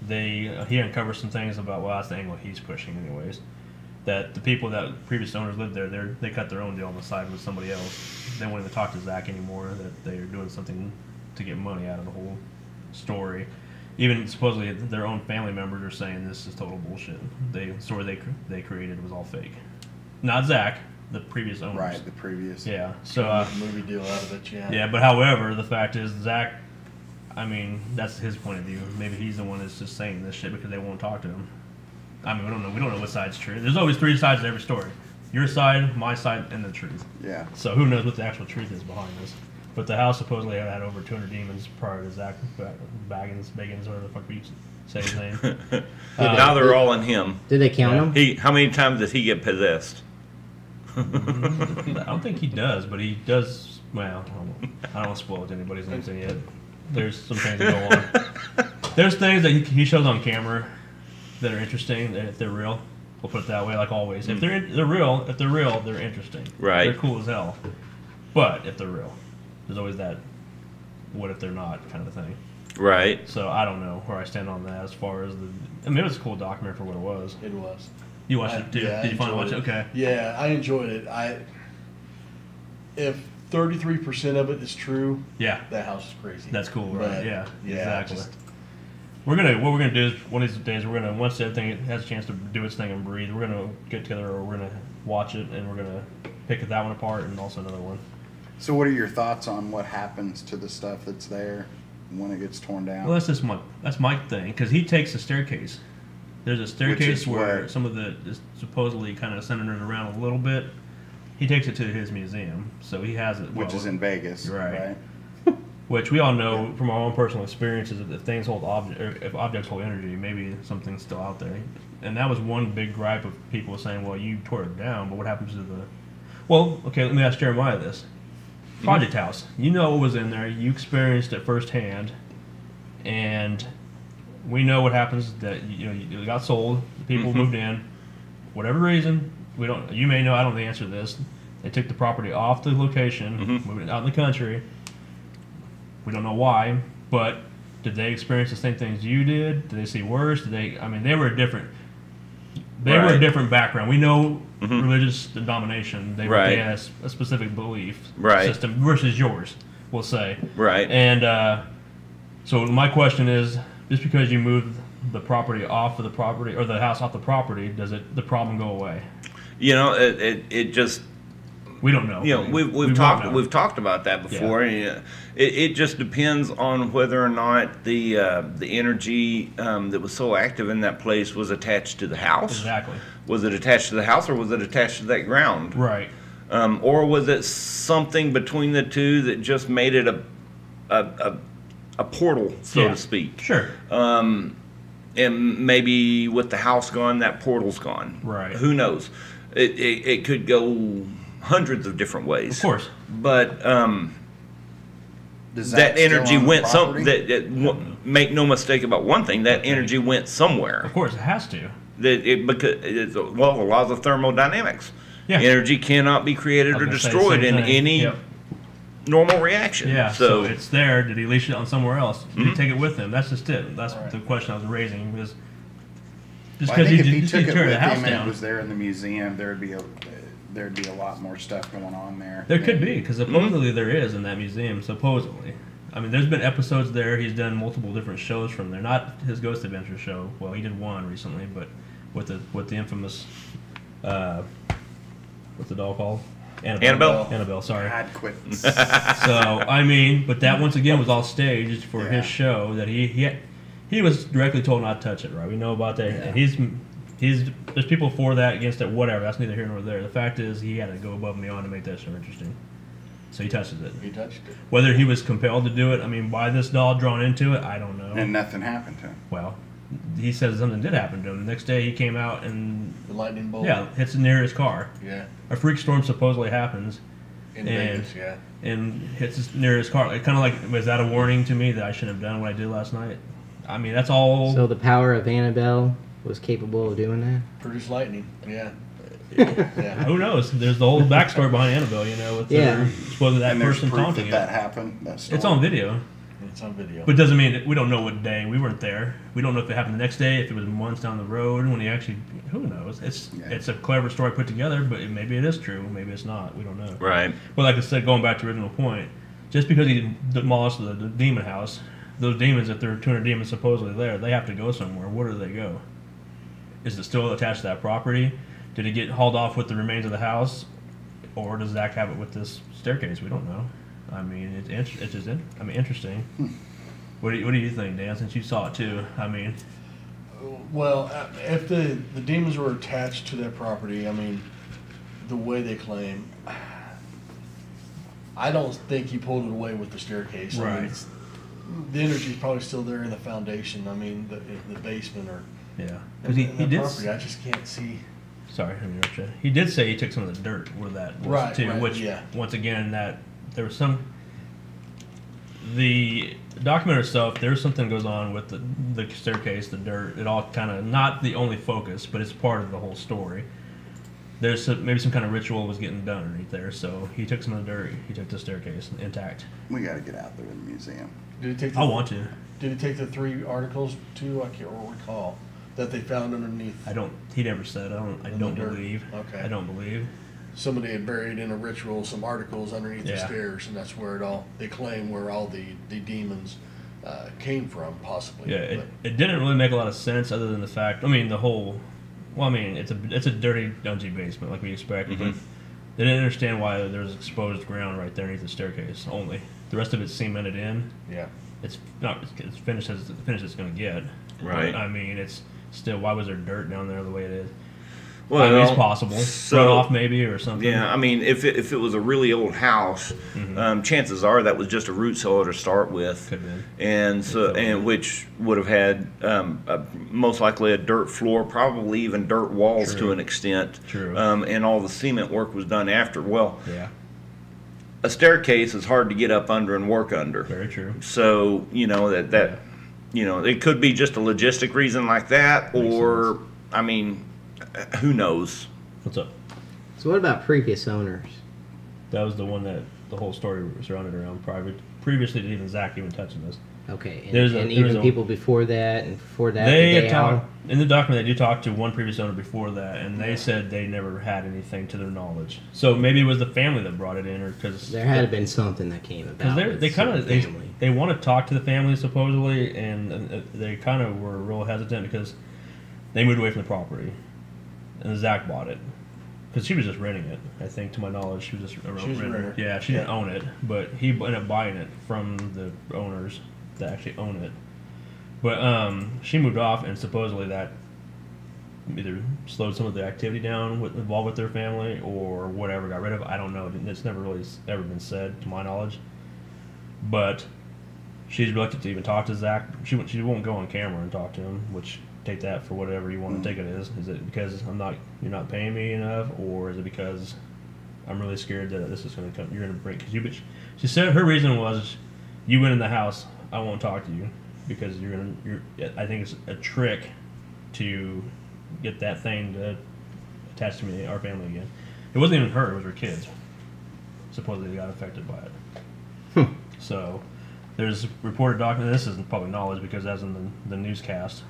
he uncovers some things about, well, that's the angle he's pushing anyways, that the people that previous owners lived there, they cut their own deal on the side with somebody else. They won't even talk to Zach anymore, that they are doing something to get money out of the whole story. Even supposedly their own family members are saying this is total bullshit. The story they created was all fake. Not Zach, the previous owners. Right, the previous. Yeah. So movie deal out of it, yeah. yeah, but however, the fact is Zach, I mean, that's his point of view. Maybe he's the one that's just saying this shit because they won't talk to him. I mean, we don't know. We don't know what side's true. There's always three sides to every story. Your side, my side, and the truth. Yeah. So who knows what the actual truth is behind this? But the house supposedly had over 200 demons prior to Zach Baggins, whatever the fuck we say his name. Now they're all in him. Did they count them? How many times did he get possessed? I don't think he does, but he does. Well, I don't want to spoil it to anybody's anything yet. There's some things that go on. There's things that he shows on camera that are interesting, if they're real. We'll put it that way, like always. If they're real, they're interesting. Right. They're cool as hell. But if they're real, there's always that what if they're not kind of thing. Right. So I don't know where I stand on that as far as I mean, it was a cool documentary for what it was. It was. You watched it too? Yeah, Did you finally watch it? Okay. Yeah, I enjoyed it. If 33% of it is true, Yeah. that house is crazy. That's cool, right? But, Yeah, yeah, exactly. just- What we're gonna do is one of these days once everything has a chance to do its thing and breathe, we're gonna get together or we're gonna watch it and we're gonna pick that one apart and also another one. So, what are your thoughts on what happens to the stuff that's there when it gets torn down? Well, that's my thing because he takes the staircase. There's a staircase is where what? some of the is supposedly kind of centered around a little bit. He takes it to his museum, so he has it. Which is in Vegas, Right. Which we all know from our own personal experiences that if things hold if objects hold energy, maybe something's still out there. And that was one big gripe of people saying, "Well, you tore it down, but what happens to the?" Well, okay, let me ask Jeremiah this: Project House. You know what was in there. You experienced it firsthand, and we know what happens. That it got sold. People moved in. Whatever reason, we don't. You may know. I don't know the answer to this. They took the property off the location, moved it out in the country. We don't know why, but did they experience the same things you did? Did they see worse? I mean, they were a different. They were a different background. We know religious domination. They had a specific belief system versus yours, we'll say. Right. And so my question is, just because you move the property off of the property or the house off the property, does the problem go away? It just. We don't know. We've talked about that before. Yeah. It just depends on whether or not the energy that was so active in that place was attached to the house. Exactly. Was it attached to the house or was it attached to that ground? Right. Or was it something between the two that just made it a portal, so to speak? Sure. And maybe with the house gone, that portal's gone. Right. Who knows? It could go hundreds of different ways. Of course. But Does that energy still on the went property? make no mistake about one thing, that energy went somewhere. Of course, it has to. Because the laws of thermodynamics. Yeah. Energy cannot be created or destroyed in any normal reaction. Yeah, so it's there. Did he leash it on somewhere else? Did he take it with him? That's just it. That's the question I was raising. Was just Well, I because think if you he took it turned with the house him and down. it was there in the museum, there'd be a lot more stuff going on there. There could be, because supposedly there is in that museum, supposedly. I mean, there's been episodes there. He's done multiple different shows from there. Not his Ghost Adventure show. Well, he did one recently, but with the infamous, what's the doll called? Annabelle, sorry. God, quit. So, I mean, but that once again was all staged for his show that he was directly told not to touch it, right? We know about that. Yeah. And he's there's people for that, against it, whatever. That's neither here nor there. The fact is, he had to go above and beyond to make that show interesting. So he touches it. He touched it. Whether he was compelled to do it, I mean, by this doll drawn into it, I don't know. And nothing happened to him. Well, he says something did happen to him. The next day, he came out and The lightning bolt. hits near his car. Yeah. A freak storm supposedly happens. In And- Vegas, yeah. And hits near his car. Kind of like, was that a warning to me that I shouldn't have done what I did last night? I mean, that's all. So the power of Annabelle was capable of doing that? Produce lightning. Yeah. Yeah. Who knows? There's the whole backstory behind Annabelle, you know, with Yeah. supposedly that And there's person proof taunting that it. happened. That's It's on video. It's on video. But it doesn't mean that we don't know what day. We weren't there. We don't know if it happened the next day, if it was months down the road when he actually. Who knows? It's a clever story put together, but maybe it is true. Maybe it's not. We don't know. Right. But like I said, going back to the original point, just because he demolished the demon house, those demons, if there are 200 demons supposedly there, they have to go somewhere. Where do they go? Is it still attached to that property? Did it get hauled off with the remains of the house, or does Zach have it with this staircase? We don't know. I mean, it's just interesting. What do you think, Dan? Since you saw it too, I mean, Well, if the demons were attached to that property, I mean, the way they claim, I don't think he pulled it away with the staircase. I mean, Right. the energy's probably still there in the foundation. I mean, the basement or yeah, in because he that did. property. I just can't see. Sorry, I interrupt you. He did say he took some of the dirt where that was Right, too, right, which yeah. once again that there was some. The documentary itself, there's something goes on with the staircase, the dirt. It all kind of not the only focus, but it's part of the whole story. There's maybe some kind of ritual was getting done underneath there, so he took some of the dirt. He took the staircase intact. We got to get out there in the museum. Did he take? I want to. Did he take the 3 articles too? I can't recall that they found underneath. I don't. He never said. I In don't the dirt? believe. Okay. I don't believe. Somebody had buried in a ritual some articles underneath the Yeah. stairs, and that's where they claim where all the demons came from, possibly. Yeah, But it didn't really make a lot of sense other than the fact. I mean, the whole. Well, I mean, it's a dirty, dungy basement like we expected. But they didn't understand why there was exposed ground right there underneath the staircase. Only the rest of it's cemented in. yeah, It's not. It's finished as finished it's going to get. Right. But, I mean, it's still. Why was there dirt down there the way it is? Well, I mean, it's possible. so- Runoff maybe or something. Yeah, I mean, if it was a really old house, chances are that was just a root cellar to start with, Could be. and so which would have had most likely a dirt floor, probably even dirt walls True. to an extent. True. And all the cement work was done after. Well, Yeah. a staircase is hard to get up under and work under. Very true. So that it could be just a logistic reason like that, Makes or I mean, who knows? What's up? So what about previous owners? That was the one that the whole story surrounded around. Previously to even Zach even touching this. Okay, and, There's and there's even people before that, and before that, They did had all- talked in the document. They do talk to one previous owner before that, and they said they never had anything to their knowledge. So maybe it was the family that brought it in, or because there had been something that came about. because they kind of they want to talk to the family supposedly, and they kind of were real hesitant because they moved away from the property, and Zach bought it because she was just renting it. I think, to my knowledge, she was just a She was a renter. renter. Yeah, she didn't Yeah. own it, but he ended up buying it from the owners that actually own it. But she moved off, and supposedly that either slowed some of the activity down involved with their family, or whatever, got rid of it. I don't know. It's never really ever been said, to my knowledge. But she's reluctant to even talk to Zach. She won't go on camera and talk to him, which take that for whatever you want to take it as. Is it because you're not paying me enough, or is it because I'm really scared that this is going to come? You're going to break. She said her reason was, you went in the house, I won't talk to you because I think it's a trick to get that thing to attach to me, our family again. It wasn't even her; it was her kids. Supposedly, they got affected by it. So, there's reported document. This isn't public knowledge because that's in the newscast.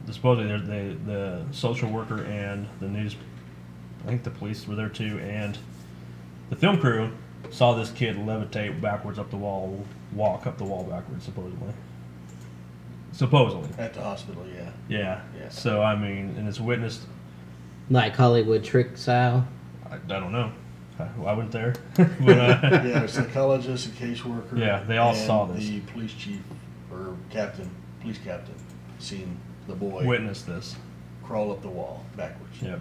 Supposedly, the social worker and the news, I think the police were there too, and the film crew saw this kid levitate backwards up the wall, walk up the wall backwards, supposedly. Supposedly. at the hospital. Yeah, Yeah. Yeah. So, I mean, and it's witnessed. like Hollywood trick style. I don't know. I went there. But, yeah. A psychologist, a caseworker. Yeah, they all and saw this. The police chief or police captain, seen the boy witnessed this. crawl up the wall backwards. Yep.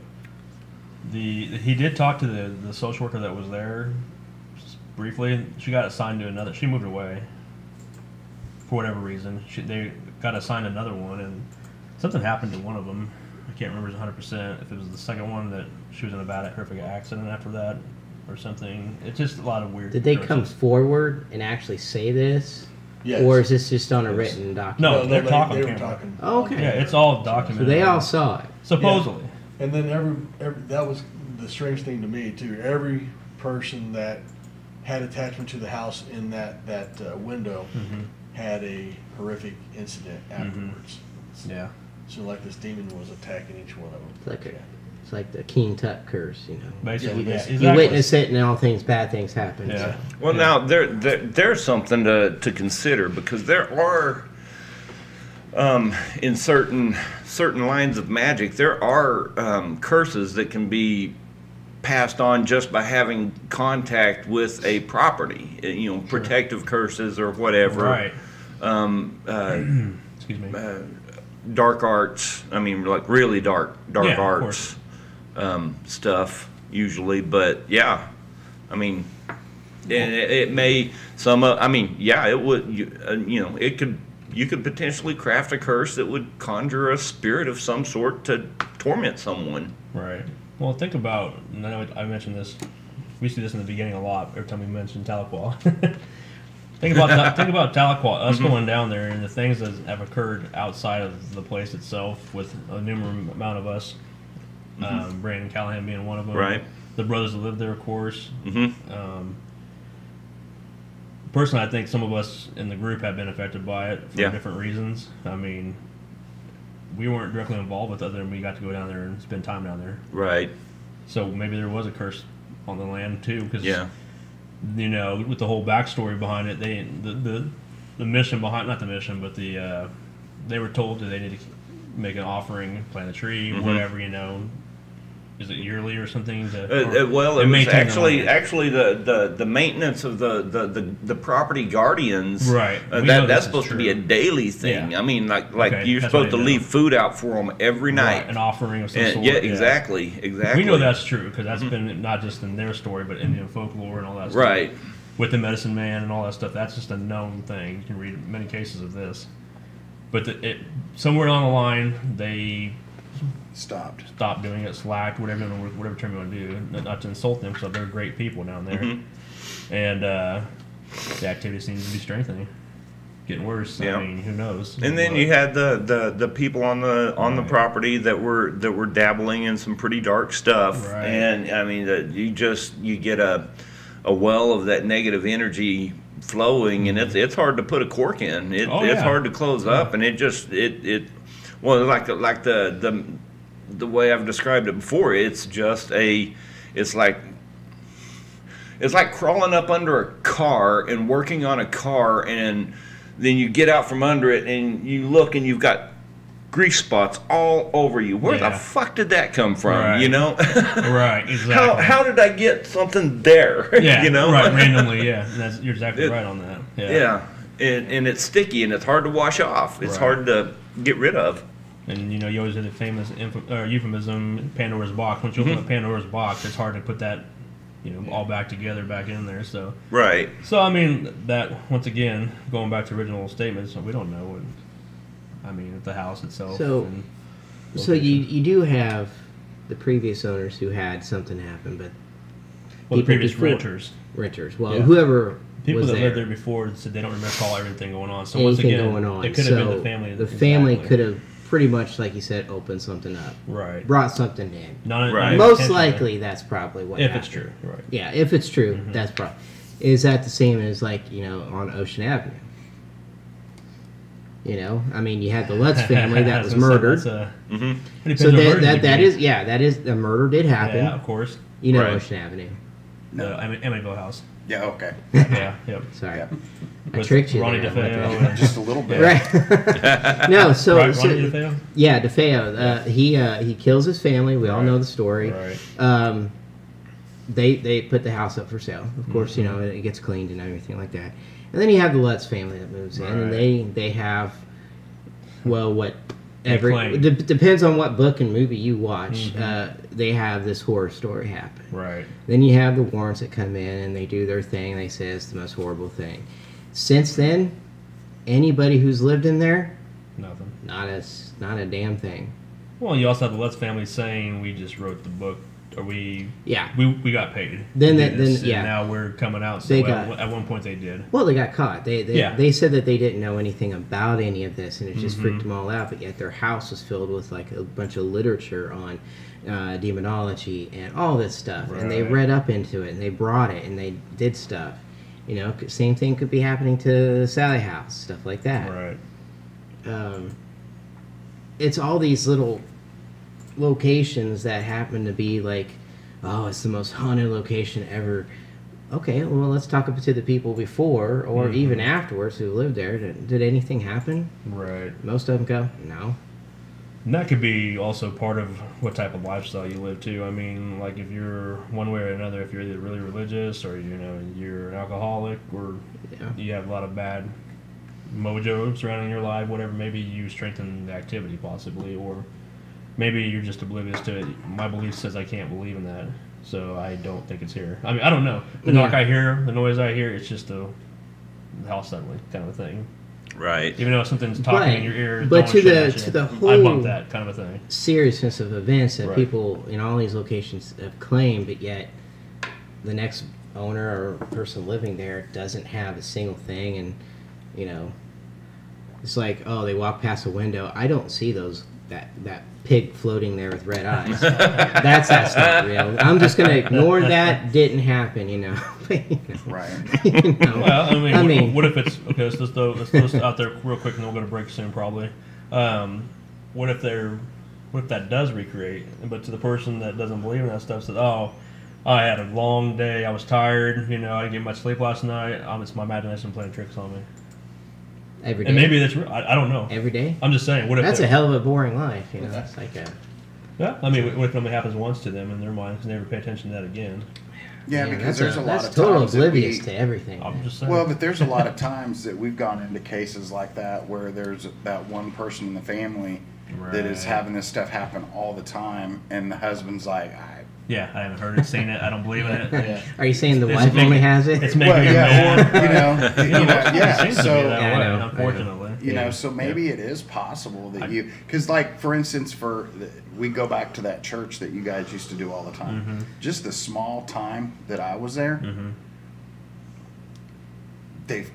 He did talk to the social worker that was there just briefly. She got assigned to another. She moved away for whatever reason. They got assigned another one, and something happened to one of them. I can't remember 100% if it was the second one that she was in a bad horrific accident after that or something. It's just a lot of weird. Did they come forward and actually say this? Yes. Or is this just on a written document? No, they're talking. They were talking. Oh, okay. Yeah, it's all So documented. they all saw it. Supposedly. Yeah. And then every that was the strange thing to me too. Every person that had attachment to the house in that window had a horrific incident afterwards. Yeah. So like this demon was attacking each one of them. It's like the Keen Tut curse, you know. Basically, Yeah, exactly. You witness it, and all things, bad things happen. Yeah. So. Well, now there's something to consider, because there are in certain lines of magic, there are curses that can be passed on just by having contact with a property. You know, protective curses or whatever. Right. Excuse me. Dark arts. I mean, like really dark Yeah, arts stuff usually. But yeah, I mean, and it may I mean, yeah, it would. You know, it could. You could potentially craft a curse that would conjure a spirit of some sort to torment someone. Right. Well, think about. And I know I mentioned this. We see this in the beginning a lot. Every time we mention Tahlequah. Think about Tahlequah, us going down there, and the things that have occurred outside of the place itself, with a numerous amount of us, Brandon Callahan being one of them. Right. The brothers that lived there, of course. Personally, I think some of us in the group have been affected by it for different reasons. I mean, we weren't directly involved with it, other than we got to go down there and spend time down there. Right. So maybe there was a curse on the land too, because you know, with the whole backstory behind it, the mission behind, not the mission, but they were told that they need to make an offering, plant a tree, whatever, you know. Is it yearly or something? Well, it was actually the maintenance of the property guardians. Right. That's supposed to be a daily thing. Yeah. I mean, like you're supposed to leave food out for them every night. Right. An offering of some sort. Yeah, exactly. We know that's true, because that's been not just in their story, but Indian folklore and all that stuff. Right. With the medicine man and all that stuff, that's just a known thing. You can read many cases of this. But somewhere along the line, they stopped doing it, slacked, whatever term you want to do. Not to insult them, because they're great people down there. And the activity seems to be strengthening, getting worse. I mean, who knows? And then you had the people on the property that were dabbling in some pretty dark stuff. Right. And I mean, you get a well of that negative energy flowing, and it's hard to put a cork in. It's hard to close up, and like the way I've described it before, it's like crawling up under a car and working on a car, and then you get out from under it and you look and you've got grease spots all over you. Where the fuck did that come from? Right. You know? Right, exactly. How did I get something there? Yeah, you know? right, randomly, yeah. And you're exactly right on that. Yeah. And it's sticky and it's hard to wash off. It's hard to get rid of. And you know, you always hear the famous euphemism, Pandora's box. Once you open up Pandora's box, it's hard to put that, you know, all back together, back in there. So right. So I mean, that once again, going back to original statements, we don't know. I mean, the house itself. So you do have the previous owners who had something happen, but the previous renters. Well, whoever. People that lived there before said they don't recall everything going on. So once again, going on. It could have been the family. The family could have pretty much, like you said, opened something up. Right. Brought something in. Right. Most likely, that's probably what if happened. It's true. Right. Yeah, if it's true, that's probably. Is that the same as, like, you know, on Ocean Avenue? You know, I mean, you had the Lutz family that was murdered. So that is the murder did happen. Yeah, of course. You know, Ocean Avenue. No, I mean Amityville House. Yeah, okay. Yeah, yep. Sorry. Yeah. I tricked you Ronnie there. DeFeo. Just a little bit. Right. No, so... Ronnie DeFeo? Yeah, DeFeo. He kills his family. We all know the story. Right. They put the house up for sale. Of course, you know, it gets cleaned and everything like that. And then you have the Lutz family that moves in, and they have, well, what claim. Depends on what book and movie you watch. Mm-hmm. They have this horror story happen. Right. Then you have the Warrens that come in and they do their thing. And they say it's the most horrible thing. Since then, anybody who's lived in there, Nothing. not a damn thing. Well, you also have the Lutz family saying we just wrote the book, or we got paid. Then and now we're coming out. So at one point they did. Well, they got caught. They said that they didn't know anything about any of this, and it just freaked them all out. But yet their house was filled with like a bunch of literature on demonology and all this stuff, and they read up into it and they brought it and they did stuff. You know, same thing could be happening to the Sally house, stuff like that. Right. It's all these little locations that happen to be like, oh, it's the most haunted location ever. Okay, well, let's talk to the people before or even afterwards who lived there. Did anything happen? Right. Most of them go, no. And that could be also part of what type of lifestyle you live too. I mean, like if you're one way or another, if you're either really religious or you're an alcoholic or you have a lot of bad mojo surrounding your life, whatever, maybe you strengthen the activity possibly, or maybe you're just oblivious to it. My belief says I can't believe in that, so I don't think it's here. I mean, I don't know. The knock I hear, the noise I hear, it's just the house suddenly kind of a thing. Right. Even though something's talking in your ear. But to the whole I bump that kind of a thing. Seriousness of events that people in all these locations have claimed, but yet the next owner or person living there doesn't have a single thing, and it's like, oh, they walk past a window. I don't see that pig floating there with red eyes. That's not real. I'm just gonna ignore that. Didn't happen, Right. Well, I mean, what if it's okay? Let's throw out there real quick, and then we're gonna break soon probably. What if that does recreate? But to the person that doesn't believe in that stuff, says, oh, I had a long day. I was tired. I didn't get much sleep last night. It's my imagination playing tricks on me. Every day. And maybe that's real. I don't know. Every day. I'm just saying. What if that's a hell of a boring life? It's like a. Yeah, I mean, what if it only happens once to them in their mind? Because they never pay attention to that again. Yeah, because there's a lot of times total oblivious to everything. I'm just saying. Well, but there's a lot of times that we've gone into cases like that where there's that one person in the family that is having this stuff happen all the time, and the husband's like, I haven't heard it, seen it. I don't believe in it. Yeah. Are you saying the wife only has it? It's making unfortunately. So maybe it is possible that because like for instance, we go back to that church that you guys used to do all the time. Mm-hmm. Just the small time that I was there, they've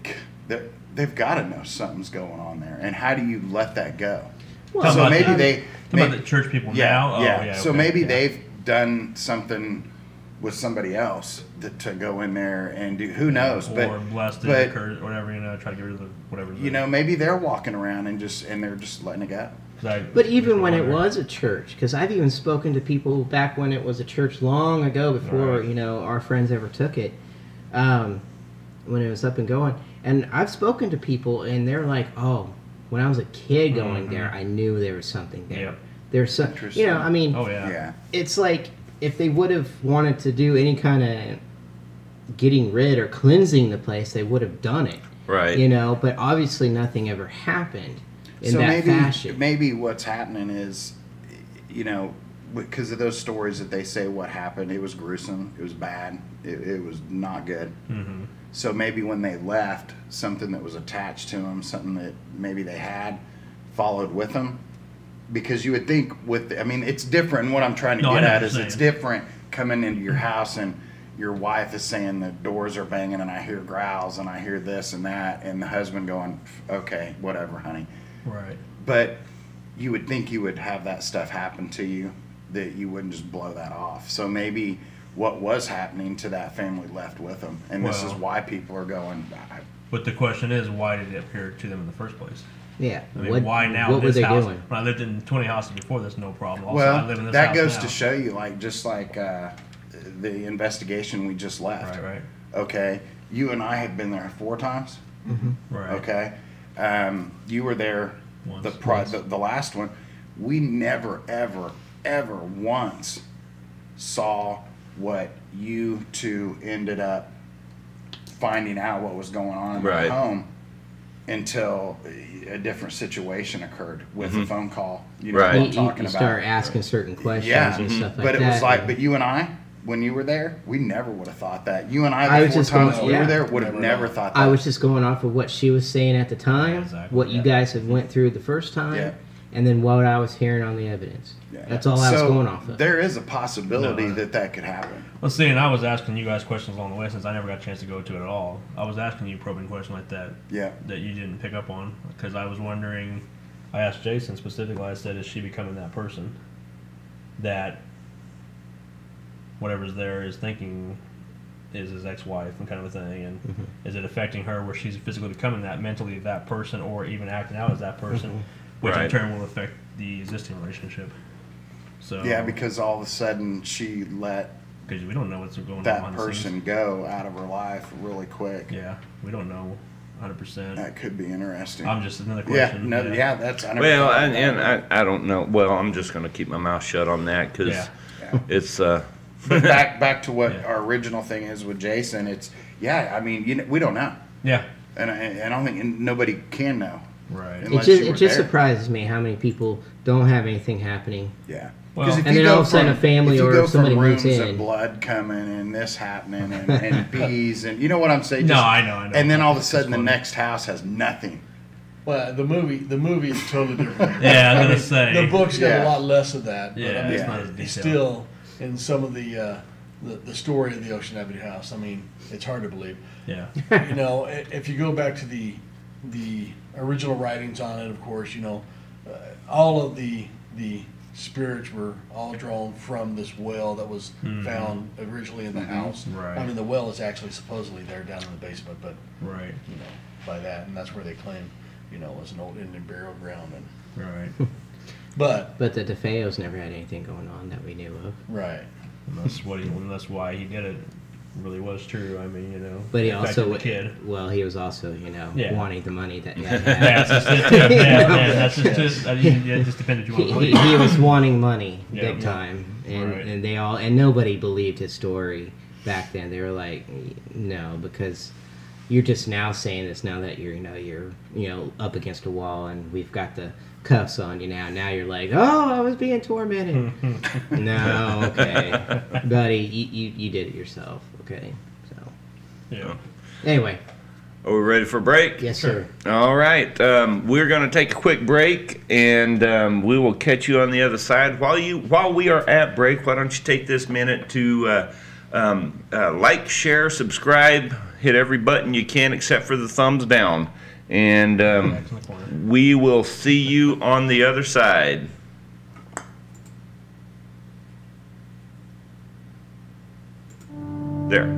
got to know something's going on there, and how do you let that go? Well, so maybe about the church people now. Maybe they've done something with somebody else to go in there and do, who knows, or blessed it or whatever, try to get rid of whatever. Maybe they're walking around and they're just letting it go. But even when it was a church, because I've even spoken to people back when it was a church long ago before our friends ever took it, when it was up and going, and I've spoken to people and they're like, oh, when I was a kid going there, I knew there was something there. Yep. There's some, I mean, it's like if they would have wanted to do any kind of getting rid or cleansing the place, they would have done it. Right. But obviously nothing ever happened in that fashion. Maybe what's happening is, because of those stories that they say what happened, it was gruesome, it was bad, it was not good. Mm-hmm. So maybe when they left, something that was attached to them, something that maybe they had, followed with them. Because you would think it's different. What I'm trying to get at is it's different coming into your house and your wife is saying the doors are banging and I hear growls and I hear this and that, and the husband going, okay, whatever, honey. Right. But you would think you would have that stuff happen to you, that you wouldn't just blow that off. So maybe what was happening to that family left with them, and this is why people are going. But the question is, why did it appear to them in the first place? Yeah. I mean, why now? What were they house? doing? When I lived in 20 houses before, there's no problem. Also, well, I live in this that house goes now. to show you, the investigation we just left. Right. Okay, you and I have been there 4 times. Mm-hmm. Right. Okay, you were there once. The last one. We never ever once saw what you two ended up finding out what was going on in my home. until a different situation occurred with a phone call. You know Right. what I'm talking you about. start asking certain questions Yeah, and stuff like but that. it was like, but you and I, when you were there, we never would have thought that. You and I I, the was four just going- times we yeah. were there, would have Never never know. thought that. I was just going off of what she was saying at the time, Exactly. what you guys had went through the first time, Yeah. and then what I was hearing on the evidence. Yeah. That's all I was So going off of. There is a possibility No. that could happen. Well, see, and I was asking you guys questions along the way since I never got a chance to go to it at all. I was asking you probing questions like that Yeah. that you didn't pick up on because I was wondering. I asked Jason specifically. I said, "Is she becoming that person that whatever's there is thinking is his ex-wife and kind of a thing? And is it affecting her where she's physically becoming that, mentally that person, or even acting out as that person, which in Right. turn will affect the existing relationship?" So Yeah, because all of a sudden she let because we don't know what's going on that behind the scenes. person go out of her life really quick. Yeah, we don't know 100%. That could be interesting. I'm just another Yeah, question. no, yeah, that's. I never Well, thought and, about that. and I don't know. Well, I'm just going to keep my mouth shut on that because Yeah. Yeah. it's But back to what Yeah. our original thing is with Jason. It's I mean, we don't know, Yeah, and I don't think nobody can know. right. Unless It just, you were it just there. surprises me how many people don't have anything happening. Yeah. Well- 'Cause if And you then go all of a sudden from- a family if you or go somebody from moves rooms in. of blood coming and this happening and bees and you know what I'm saying? No, Just- I know. And then all of a It's sudden the funny. next house has nothing. Well, the movie is totally different. Yeah, I was gonna mean, say. the book's got Yeah. a lot less of that. But Yeah, I mean, it's not as it's detailed. still in some of the story of the Ocean Avenue house. I mean, it's hard to believe. Yeah, You know, if you go back to the original writings on it, of course, you know, all of the spirits were all drawn from this well that was found originally in the house. Right. I mean, the well is actually supposedly there down in the basement, but right, you know, by that, and that's where they claim, you know, was an old Indian burial ground. And right. but But the DeFeos never had anything going on that we knew of. right, Unless why he did it really was true. I mean, you know. But he it affected also, the kid. well, he was also, you know, Yeah. wanting the money that he Yeah, had. that's just it. Yeah, that's just it. It just depended you want to believe. He was wanting money Yeah. big time, and Right. and they all and nobody believed his story back then. They were like, no, because you're just now saying this now that you're up against a wall and we've got the cuffs on you now. Now you're like, oh, I was being tormented. No, okay, buddy, you did it yourself. Okay, so Yeah. anyway, Are we ready for a break? yes, sir. All right. We're going to take a quick break, and we will catch you on the other side. While we are at break, why don't you take this minute to like, share, subscribe, hit every button you can except for the thumbs down. And Back in the corner. we will see you on the other side. There.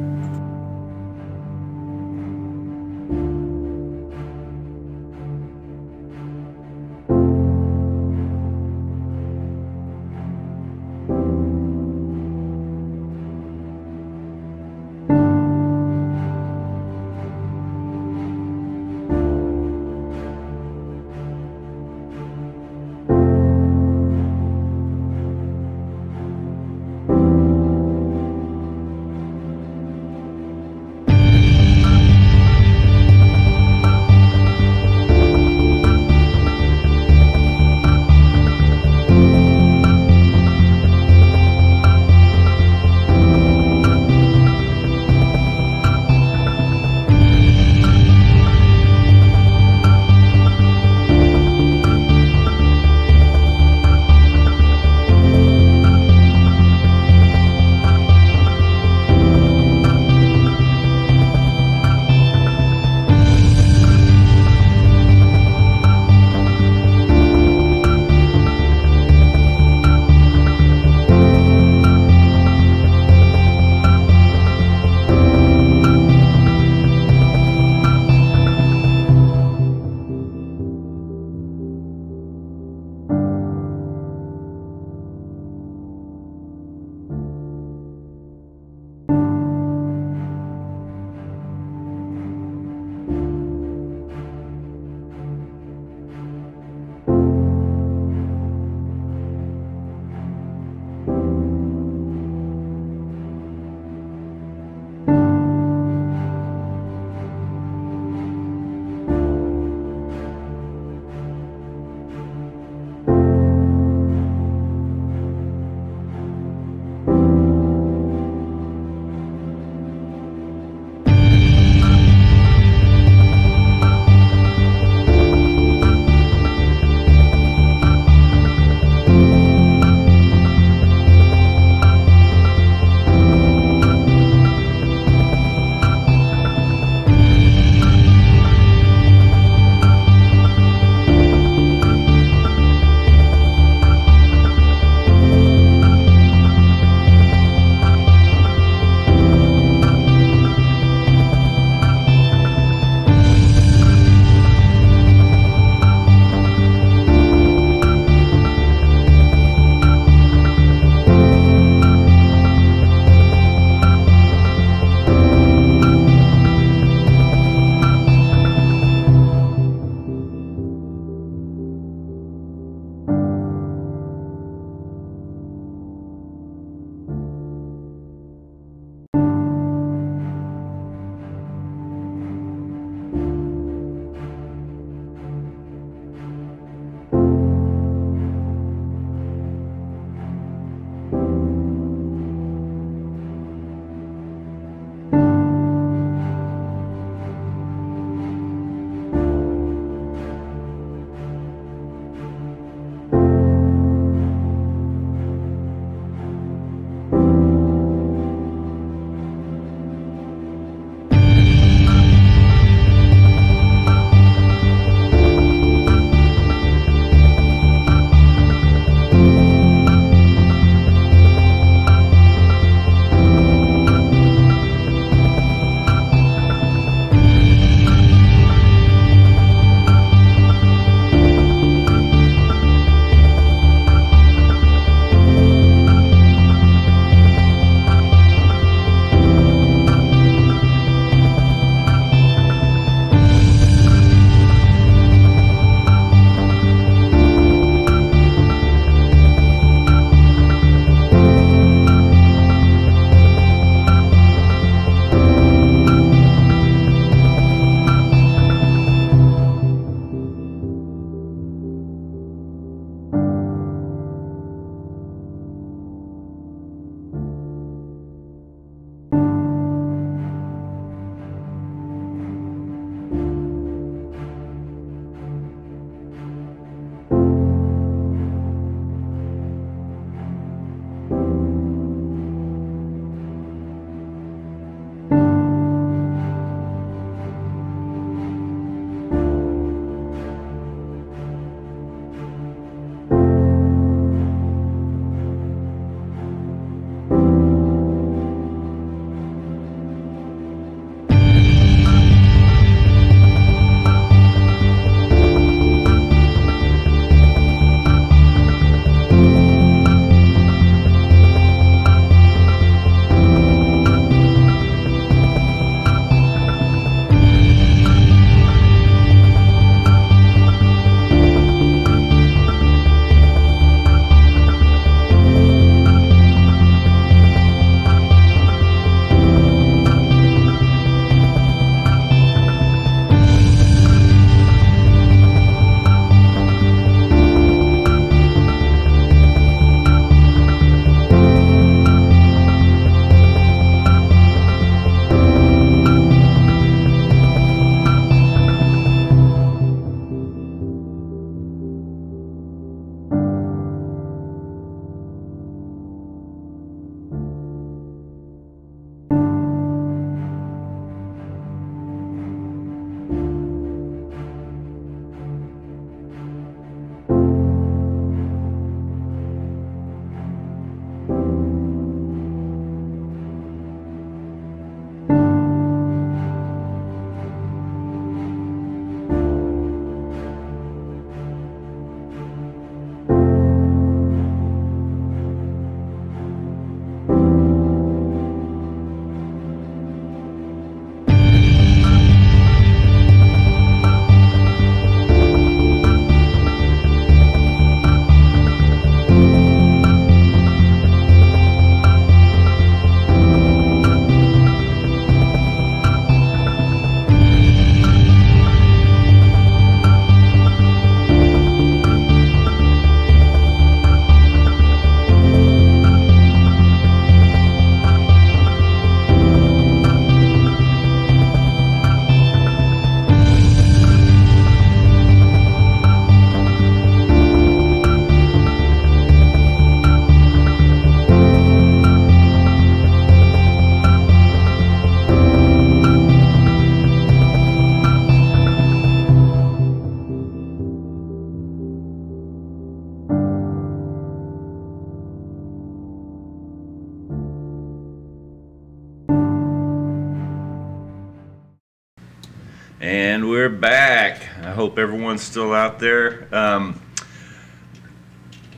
And we're back. I hope everyone's still out there.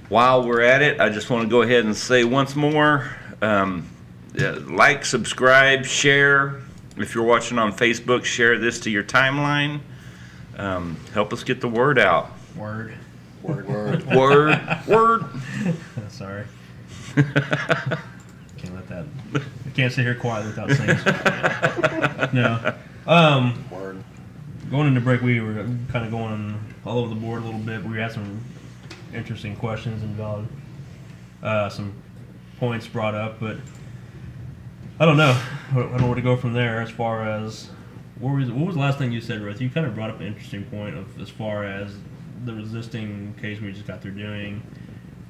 While we're at it, I just want to go ahead and say once more, like, subscribe, share. If you're watching on Facebook, share this to your timeline. Help us get the word out. Word. Word. Sorry. Can't let that. I can't sit here quietly without saying something. No. Word. Going into break, we were kind of going all over the board a little bit. We had some interesting questions and valid, some points brought up, but I don't know. I don't know where to go from there. As far as what was the last thing you said, Ruth? You kind of brought up an interesting point of as far as the resisting case we just got through doing,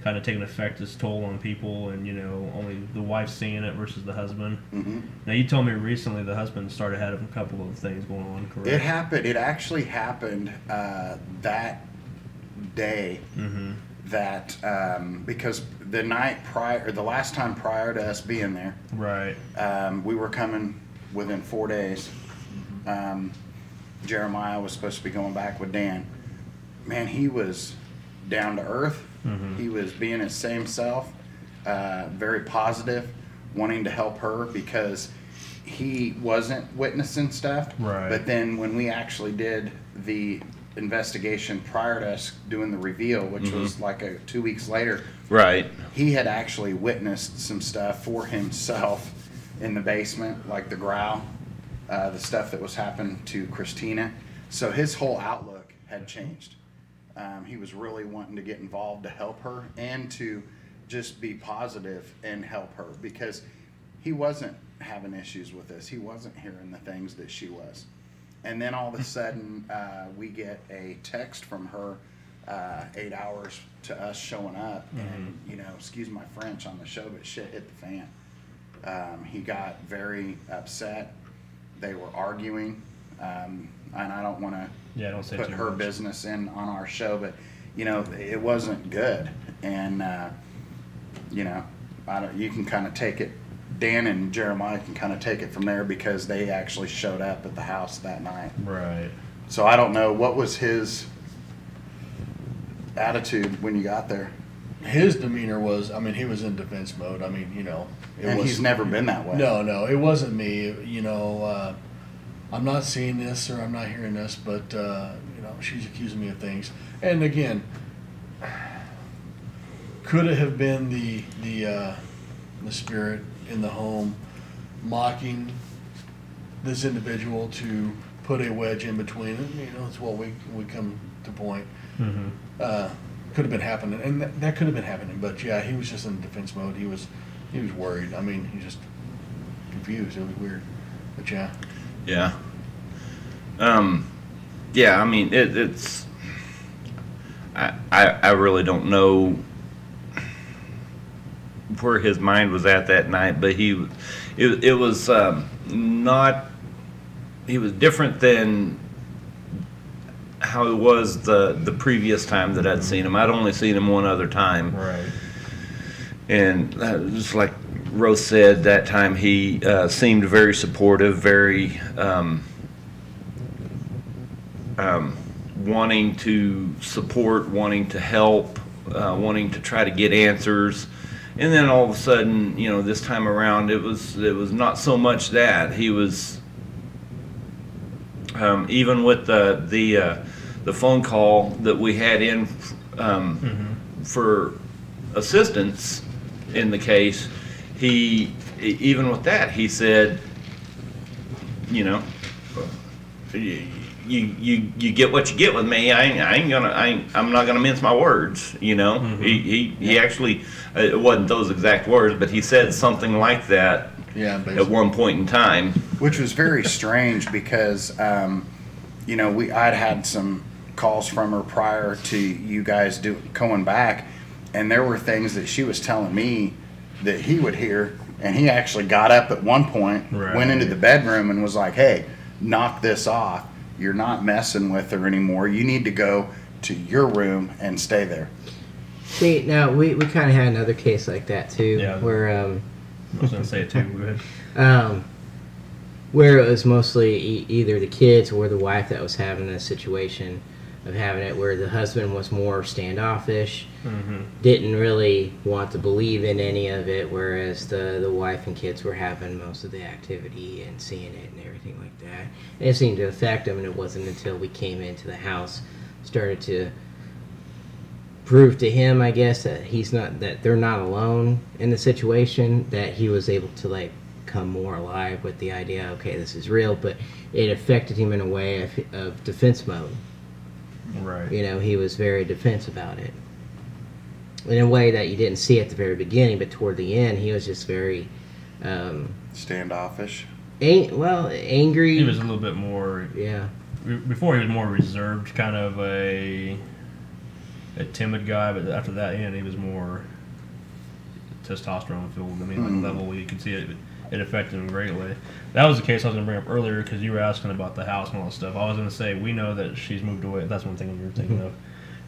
kind of taking effect its toll on people, and only the wife seeing it versus the husband. Mm-hmm. Now you told me recently the husband started having a couple of things going on. Correct? It happened. It actually happened that day. Mm-hmm. That because the night prior, or the last time prior to us being there, Right. We were coming within 4 days. Jeremiah was supposed to be going back with Dan. Man, he was down to earth. Mm-hmm. He was being his same self, very positive, wanting to help her because he wasn't witnessing stuff. Right. But then when we actually did the investigation prior to us doing the reveal, which was like 2 weeks later, Right. he had actually witnessed some stuff for himself in the basement, like the growl, the stuff that was happening to Christina. So his whole outlook had changed. He was really wanting to get involved to help her and to just be positive and help her because he wasn't having issues with this. He wasn't hearing the things that she was. And then all of a sudden, we get a text from her 8 hours to us showing up. And, excuse my French on the show, but shit hit the fan. He got very upset. They were arguing. And I don't want to put her business in on our show, but, it wasn't good. And, you can kind of take it. Dan and Jeremiah can kind of take it from there because they actually showed up at the house that night. Right. So I don't know, what was his attitude when you got there? His demeanor was, he was in defense mode. He's never been that way. No, it wasn't me. I'm not seeing this or I'm not hearing this, but she's accusing me of things. And again, could it have been the spirit in the home mocking this individual to put a wedge in between them? It's what we come to point. Mm-hmm. Could have been happening, and that could have been happening. But yeah, he was just in defense mode. He was worried. He was just confused. It was weird. But yeah. Yeah. It's. I really don't know where his mind was at that night, but it was not. He was different than how it was the previous time that I'd seen him. I'd only seen him one other time. Right. And just like Rose said, that time he seemed very supportive, very wanting to support, wanting to help, wanting to try to get answers. And then all of a sudden, this time around, it was not so much that. He was even with the phone call that we had in for assistance in the case. Even with that, he said, you get what you get with me. I'm not gonna mince my words. He actually, it wasn't those exact words, but he said something like that. Yeah, basically. At one point in time, which was very strange because I'd had some calls from her prior to you guys going back, and there were things that she was telling me that he would hear, and he actually got up at one point, went into the bedroom and was like, "Hey, knock this off. You're not messing with her anymore. You need to go to your room and stay there." See, now we kind of had another case like that too, Yeah. where I was gonna say it too. Go ahead. where it was mostly either the kids or the wife that was having the situation of having it, where the husband was more standoffish, didn't really want to believe in any of it, whereas the wife and kids were having most of the activity and seeing it and everything like that. And it seemed to affect him, and it wasn't until we came into the house, started to prove to him, I guess, that they're not alone in the situation, that he was able to like come more alive with the idea, okay, this is real. But it affected him in a way of defense mode. Right. You know, he was very defense about it in a way that you didn't see at the very beginning, but toward the end he was just very Standoffish. angry. He was a little bit more. Yeah. Before he was more reserved, kind of a timid guy, but after that end, he was more testosterone filled. I mean, like level, you could see it affected him greatly. That was the case I was going to bring up earlier because you were asking about the house and all that stuff. I was going to say, we know that she's moved away. That's one thing you were thinking of.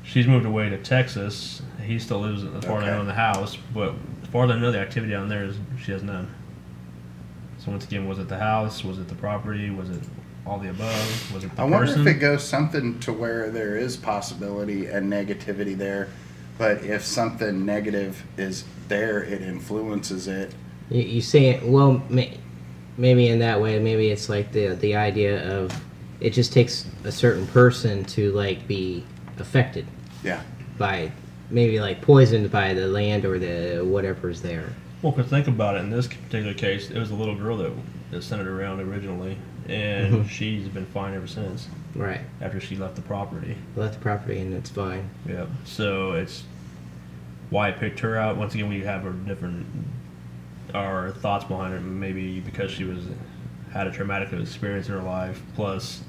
She's moved away to Texas. He still lives, as far as I know, in the house, but as far as I know, the activity down there is she has none. So once again, was it the house? Was it the property? Was it all the above? Was it the person? I wonder if it goes something to where there is possibility and negativity there, but if something negative is there, it influences it. You say it, well, maybe in that way, maybe it's like the idea of it just takes a certain person to like be affected. Yeah. By maybe like poisoned by the land or the whatever's there. Well, because think about it, in this particular case, it was a little girl that sent it around originally, and she's been fine ever since. Right. After she left the property. Left the property and it's fine. Yeah. So it's why I picked her out. Once again, we have our thoughts behind it. Maybe because she had a traumatic experience in her life. Plus,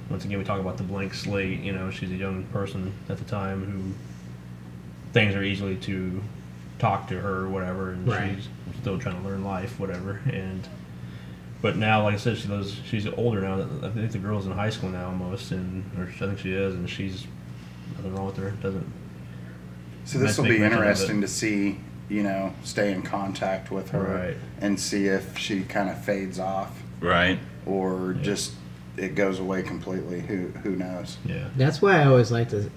once again, we talk about the blank slate. You know, she's a young person at the time who things are easily to talk to her or whatever, and right. She's still trying to learn life, whatever. But now, like I said, she's older now. I think the girl's in high school now almost, or I think she is, and she's nothing wrong with her. Doesn't. So this will be interesting to see. You know, stay in contact with her right. and see if she kind of fades off, Right. or just it goes away completely. Who knows? Yeah. That's why I always like to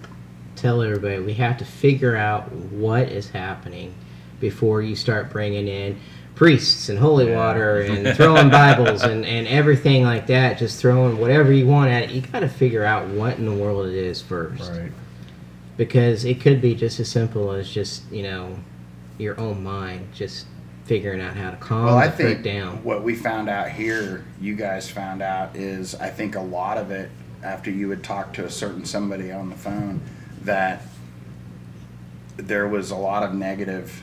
tell everybody we have to figure out what is happening before you start bringing in priests and holy water and throwing Bibles and everything like that, just throwing whatever you want at it. You got to figure out what in the world it is first. Right. Because it could be just as simple as just, you know, your own mind just figuring out how to calm the frick down. What we found out here, you guys found out, is I think a lot of it, after you would talk to a certain somebody on the phone, that there was a lot of negative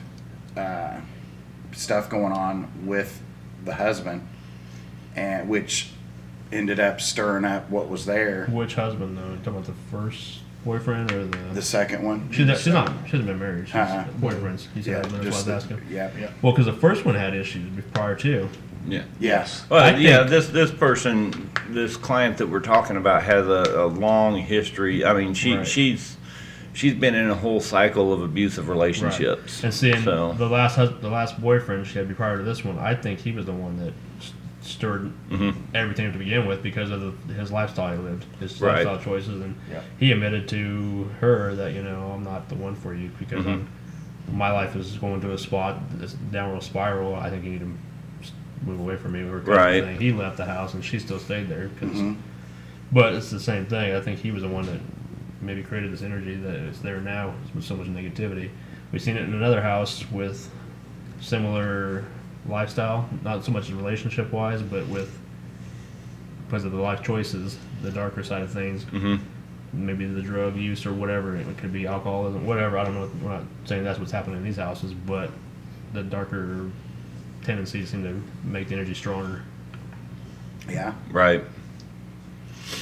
stuff going on with the husband, and which ended up stirring up what was there. Which husband, though? You talking about the first boyfriend or The second one? She hasn't been married. She's boyfriends. He said, Yeah, that's why I was asking. Yeah. Well, because the first one had issues prior to. Yeah. Yes. Well, yeah, this person, this client that we're talking about has a long history. I mean, she's been in a whole cycle of abusive relationships. Right. And seeing the last boyfriend she had prior to this one, I think he was the one that stirred everything to begin with because of his lifestyle he lived, his lifestyle choices, and he admitted to her that, you know, I'm not the one for you because my life is going to a spot, this downward spiral. I think you need to move away from me. Right. He left the house and she still stayed there. But it's the same thing. I think he was the one that maybe created this energy that is there now with so much negativity. We've seen it in another house with similar lifestyle, not so much relationship wise, but because of the life choices, the darker side of things, maybe the drug use or whatever. It could be alcoholism, whatever. I don't know. We're not saying that's what's happening in these houses, but the darker tendencies seem to make the energy stronger. Yeah. Right.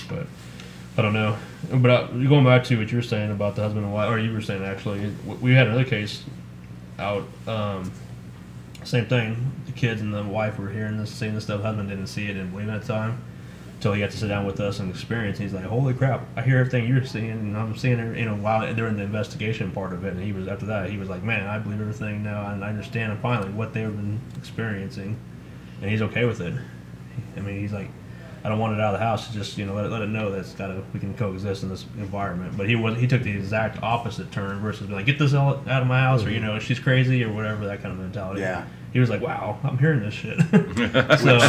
But I don't know. But going back to what you were saying about the husband and wife, or you were saying actually, we had another case out. Same thing. The kids and the wife were hearing this, seeing this stuff. Husband didn't see it and believe it at the time until he got to sit down with us and experience. He's like, "Holy crap! I hear everything you're seeing, and I'm seeing it." You know, while during the investigation part of it, and he was after that, he was like, "Man, I believe everything now, and I understand finally what they've been experiencing," and he's okay with it. I mean, he's like, I don't want it out of the house. Just let it know that we can coexist in this environment. But he took the exact opposite turn versus being like, get this out of my house, or she's crazy or whatever, that kind of mentality. Yeah. He was like, wow, I'm hearing this shit. So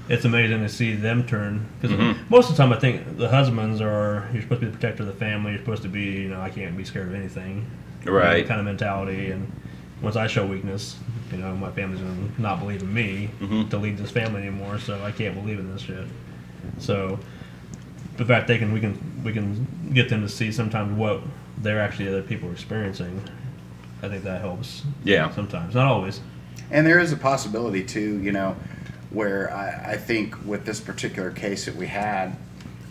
it's amazing to see them turn, because most of the time I think the husbands you're supposed to be the protector of the family. You're supposed to be, I can't be scared of anything. Right. Kind of mentality. And once I show weakness, my family's going to not believe in me to lead this family anymore, so I can't believe in this shit. So the fact we can get them to see sometimes what they're actually other people are experiencing, I think that helps. Yeah. Sometimes, not always. And there is a possibility too, where I think with this particular case that we had,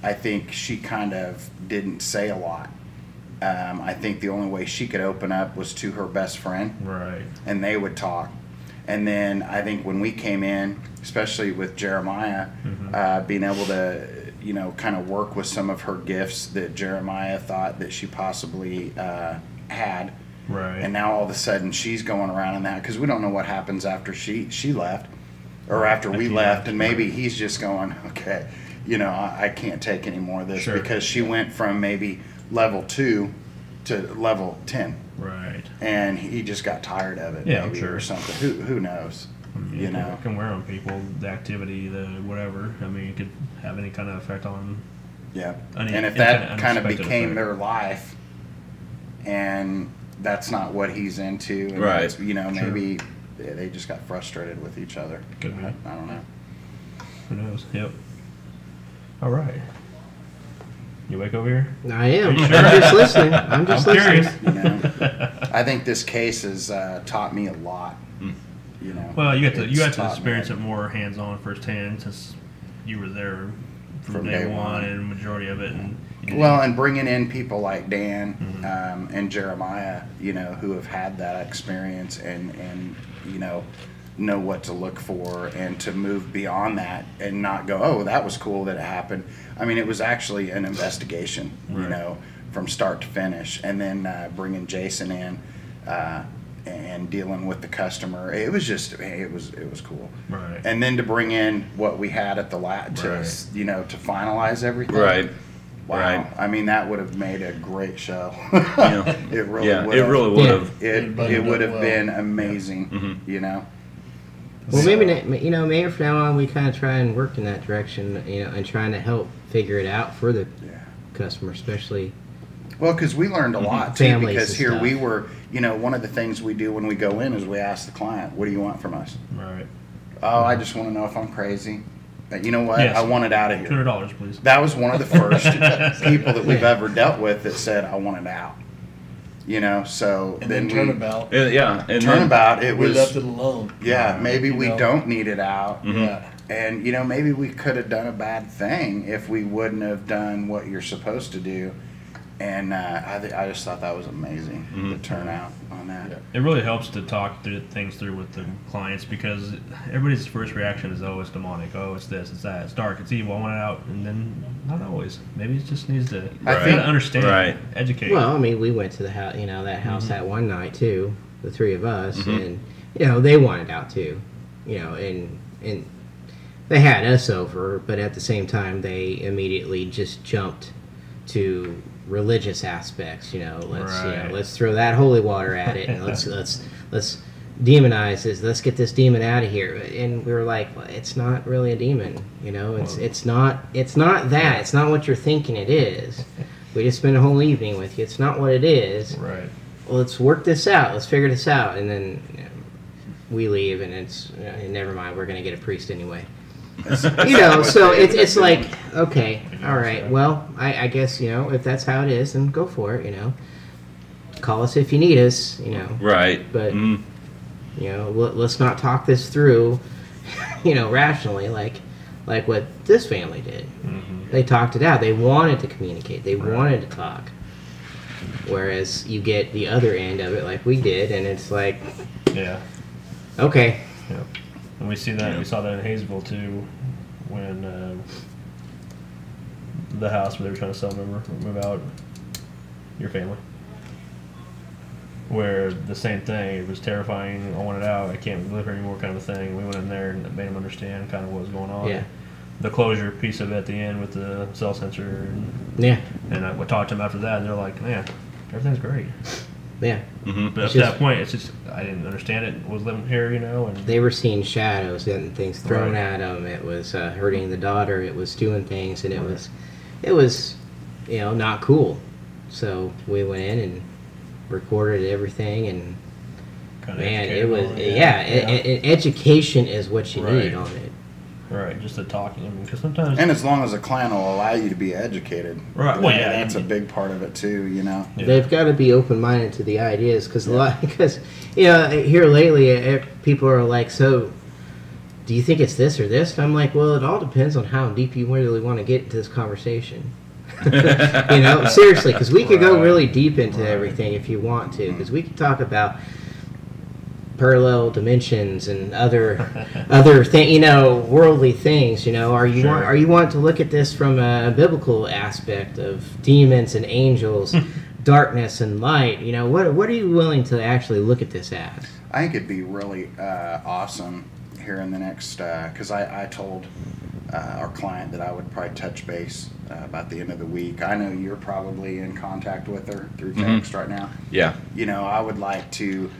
I think she kind of didn't say a lot. I think the only way she could open up was to her best friend. Right. And they would talk. And then I think when we came in, especially with Jeremiah, being able to, kind of work with some of her gifts that Jeremiah thought that she possibly had. Right. And now all of a sudden she's going around in that, because we don't know what happens after she left, or after we left, and maybe he's just going, okay, I can't take any more of this, because she went from maybe level 2 to level 10. Right. And he just got tired of it, maybe, or something. Who knows? It can wear on people, the activity, the whatever. I mean, it could have any kind of effect on. Yeah. And if that kind of became their life, and that's not what he's into, and right. Maybe they just got frustrated with each other. Could be. I don't know. Who knows? Yep. All right. You awake over here? I am. I'm just listening. I'm just listening. Curious. I think this case has taught me a lot. Well, you got to experience it more hands-on, firsthand, since you were there from day one and majority of it. And bringing in people like Dan and Jeremiah, who have had that experience and know what to look for, and to move beyond that and not go, oh, that was cool that it happened. I mean, it was actually an investigation, from start to finish. And then bringing Jason in and dealing with the customer, it was just, it was cool. Right. And then to bring in what we had at the lab to finalize everything. Right. Wow. Right. I mean, that would have made a great show. It really would have. It really would have. It would have been amazing, Well, maybe from now on we kind of try and work in that direction, and trying to help figure it out for the customer, especially. Well, because we learned a lot too. Families Because and here stuff. we were, one of the things we do when we go in is we ask the client, "What do you want from us?" Right. Oh, I just want to know if I'm crazy. You know what? Yes. I want it out of here. $200, please. That was one of the first people that we've ever dealt with that said, "I want it out." So And then then turnabout. And turnabout. It We was left it alone. Yeah, maybe we don't need it out. Yeah. And, maybe we could have done a bad thing if we wouldn't have done what you're supposed to do. And I just thought that was amazing, the turnout on that. Yeah. It really helps to talk things through with the clients, because everybody's first reaction is, oh, it's demonic, oh, it's this, it's that, it's dark, it's evil, I want it out. And then not always. Maybe it just needs to understand, educate. Well, I mean, we went to the house, that house that one night too, the three of us, and they wanted out too, and they had us over, but at the same time they immediately just jumped to religious aspects. Let's throw that holy water at it, and let's demonize this. Let's get this demon out of here. And we were like, well, it's not really a demon. It's not that. It's not what you're thinking it is. We just spent a whole evening with you. It's not what it is. Right. Well, let's work this out. Let's figure this out. And then we leave, and it's never mind. We're gonna get a priest anyway. So it's like, okay, all right, well, I guess, if that's how it is, then go for it, call us if you need us, Right. But, let's not talk this through, rationally, like what this family did. They talked it out. They wanted to communicate. They wanted to talk. Whereas you get the other end of it like we did, and it's like, Yeah. okay. Yeah. And we saw that in Hayesville too, when the house where they were trying to sell, move out your family. where the same thing. It was terrifying. I want it out. I can't live here anymore, kind of a thing. We went in there and it made them understand kind of what was going on. Yeah. The closure piece of it at the end with the cell sensor. And, Yeah. And I would talk to them after that, and they're like, man, everything's great. Yeah. But up It's to just- that point, it's just, I didn't understand it. Was living here, and They were seeing shadows and things thrown Right. at them. It was hurting the daughter. It was doing things, and it was, not cool. So we went in and recorded everything, and kind of man, it was education is what you Right. need on it. right, just the talking. Because sometimes, And as long as a clan will allow you to be educated, Right, well, yeah, that's a big part of it too. Yeah. They've got to be open minded to the ideas because here lately people are like, so do you think it's this or this? And I'm like, well, it all depends on how deep you really want to get into this conversation. Seriously, because we could go Right. really deep into everything if you want to, because we could talk about parallel dimensions and other worldly things. Are you want to look at this from a biblical aspect of demons and angels, darkness and light? What are you willing to actually look at this as? I think it'd be really awesome here in the next, because I told our client that I would probably touch base about the end of the week. I know you're probably in contact with her through text right now. Yeah. I would like to,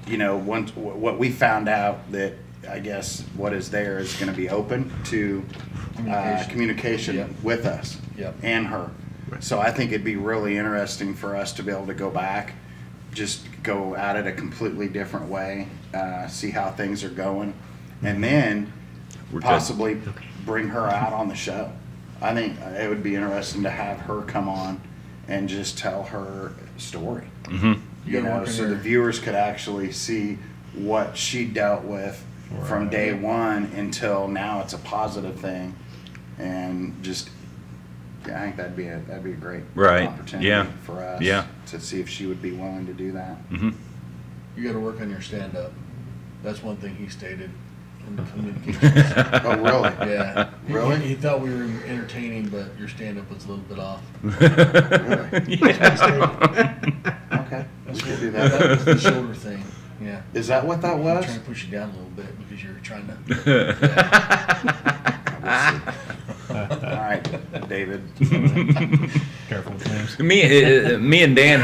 once what we found out that I guess what is there is going to be open to communication Yep. with us Yep. and her. So I think it'd be really interesting for us to be able to go back, just go at it a completely different way, see how things are going, and then possibly bring her out on the show. I think it would be interesting to have her come on and just tell her story. So the viewers could actually see what she dealt with from day one until now. It's a positive thing, and just I think that'd be a great opportunity for us to see if she would be willing to do that. You got to work on your stand-up. That's one thing he stated in the communications. Oh, really? Yeah. Really? He thought we were entertaining, but your stand-up was a little bit off. Really? Okay. That's We could do that that. was the shoulder thing. Yeah. Is that what that I'm was? trying to push you down a little bit because you're trying to. All right, David. careful with names. Me and Dan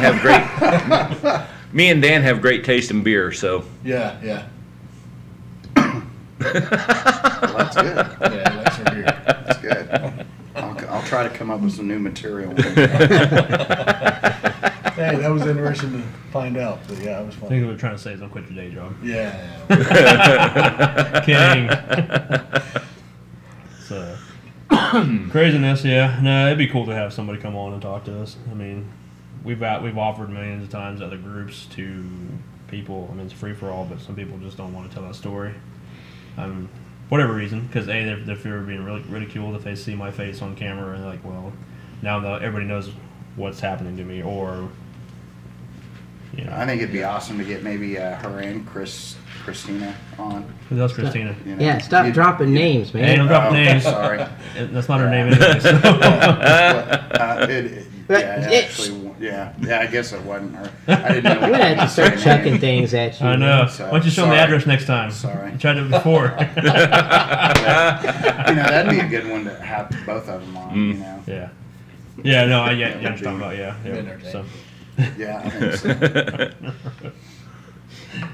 have great taste in beer, so. Yeah. Well, that's good. Yeah, that's our beer. That's good. I'll try to come up with some new material. Hey, that was interesting to find out. But yeah, it was I think fun. what we're trying to say is don't quit your day job. Yeah. Kidding. So craziness, yeah. No, it'd be cool to have somebody come on and talk to us. I mean, we've offered millions of times other groups to people. I mean, it's free for all, but some people just don't want to tell that story. Whatever reason, because they fear of being ridiculed if they see my face on camera and they're like, well, now everybody knows what's happening to me, or I think it'd be awesome to get maybe her and Christina on. Who else, Christina? Yeah, stop dropping names, man. Hey, don't drop names. Sorry. That's not her name anyway. So. I guess it wasn't her. I didn't know. I'm gonna have to start chucking things at you. I know. So, Why don't you show them the sorry. address next time? Sorry. You tried it before. That'd be a good one to have both of them on. Yeah. Yeah, no, I'm just talking about, yeah. Entertaining. So. Yeah, I think so.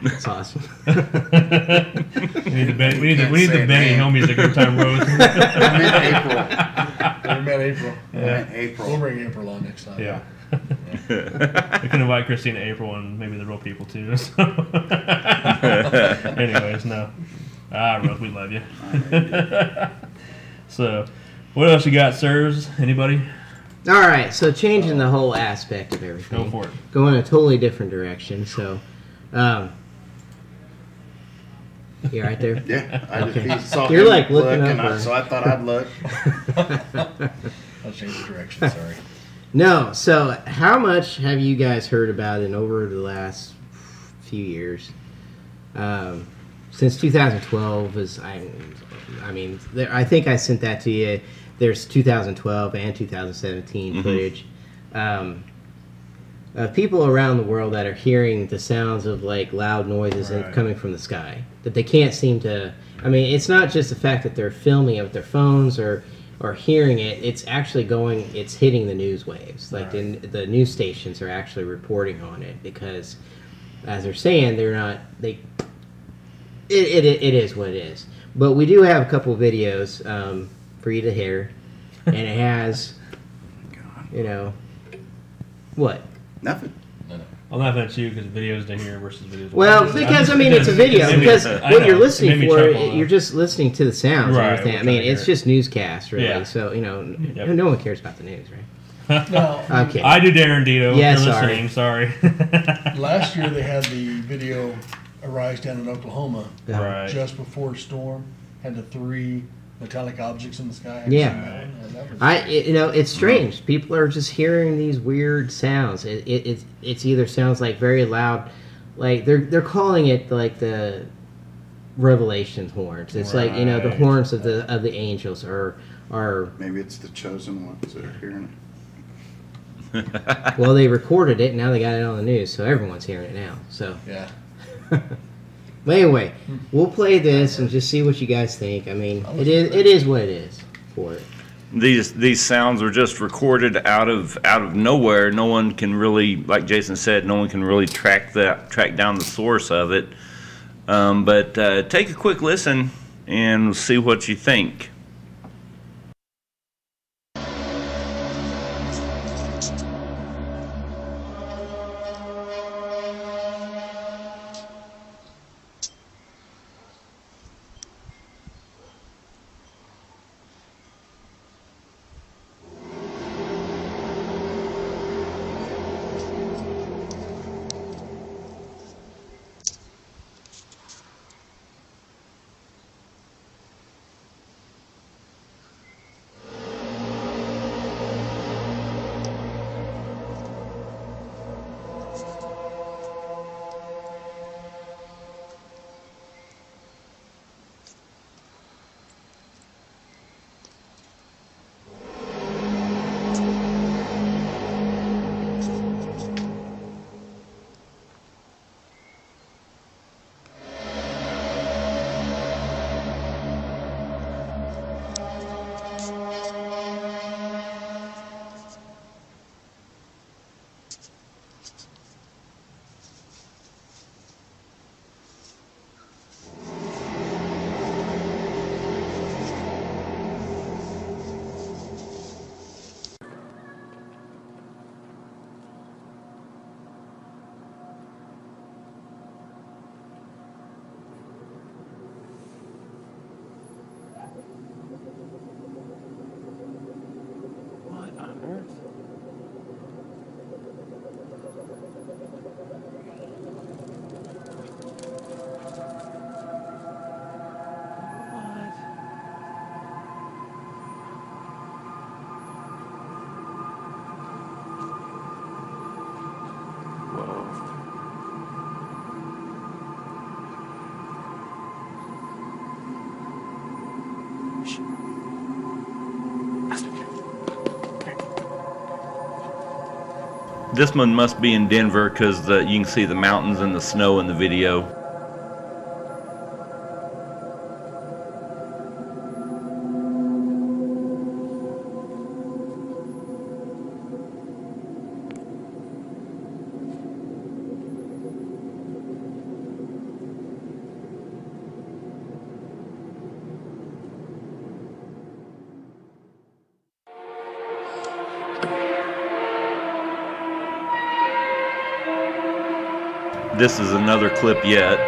That's awesome. We need the Benny Hill music every time, Rose. I'm in April. We met April. I'm in April. We'll bring April on next time. Yeah. We can invite Christina, April, and maybe the real people too. So. Anyways, no. Rose, we love you. So, what else you got, sirs? Anybody? All right, so changing the whole aspect of everything. Go for it. Going a totally different direction. So, you right there? Yeah, Okay. he saw You're him like looking look, and up, so I thought I'd look. I'll change the direction. Sorry. No. So, how much have you guys heard about it over the last few years? Since 2012 I think I sent that to you. There's 2012 and 2017 footage. people around the world that are hearing the sounds of like loud noises coming from the sky that they can't seem to. I mean, it's not just the fact that they're filming it with their phones or hearing it. It's actually it's hitting the news waves. Like the news stations are actually reporting on it because, as they're saying, they're not. It is what it is. But we do have a couple of videos for you to hear, and it has, what? Nothing. I'm laughing at you because videos to hear versus videos to Well, watch. because I mean it's a video. Because what you're listening for, you're just listening to the sounds and everything. I mean, it's just newscast, really. Yeah. So no one cares about the news, right? No. Okay. I do, Darren Dito. Yeah, if you're sorry. listening, sorry. Last year they had the video arise down in Oklahoma Right. just before a storm. Had the 3 metallic objects in the sky. Have Yeah. you seen that one? That was- It's strange. People are just hearing these weird sounds. It's either sounds like very loud, like they're calling it like the Revelation horns. It's like the horns of the angels or Maybe it's the chosen ones that are hearing it. well, they recorded it and now they got it on the news, so everyone's hearing it now. So Yeah. but anyway, we'll play this and just see what you guys think. I mean, it is what it is for it. These sounds are just recorded out of nowhere. No one can really, like Jason said, no one can really track down the source of it. But take a quick listen and see what you think. This one must be in Denver because you can see the mountains and the snow in the video. This is another clip yet.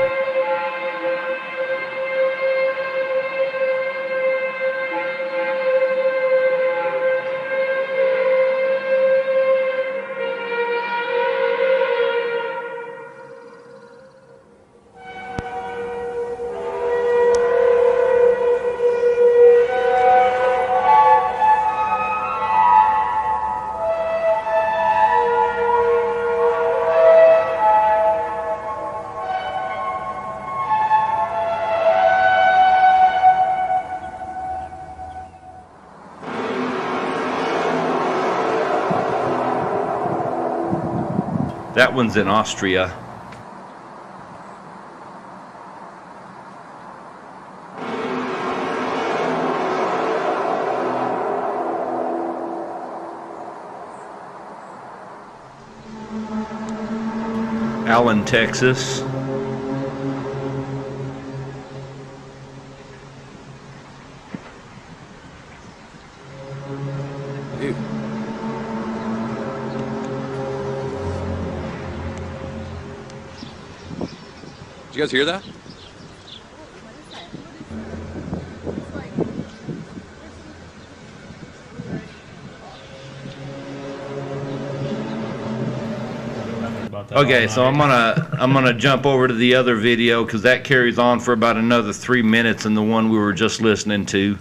That one's in Austria. Allen, Texas. Dude. Did you guys hear that? About that Okay, all so night. I'm gonna jump over to the other video because that carries on for about another 3 minutes than the one we were just listening to.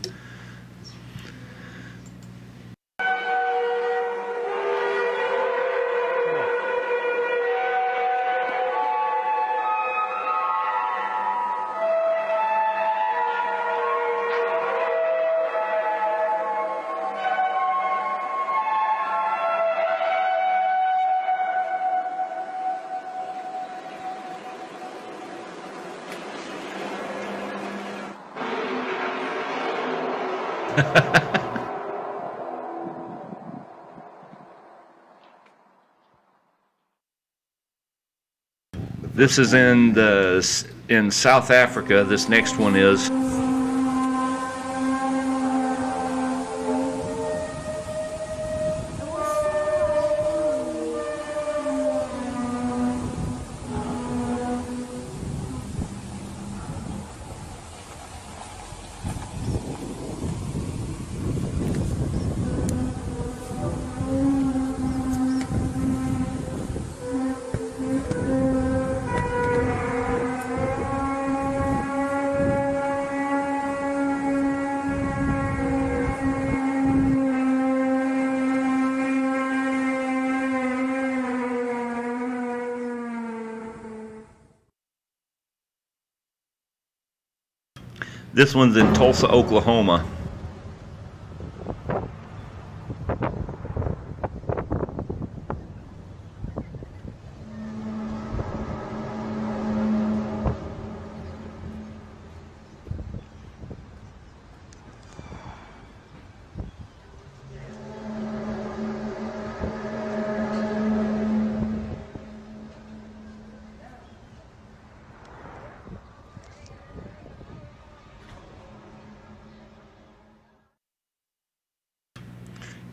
This is in South Africa. This next one is. This one's in Tulsa, Oklahoma.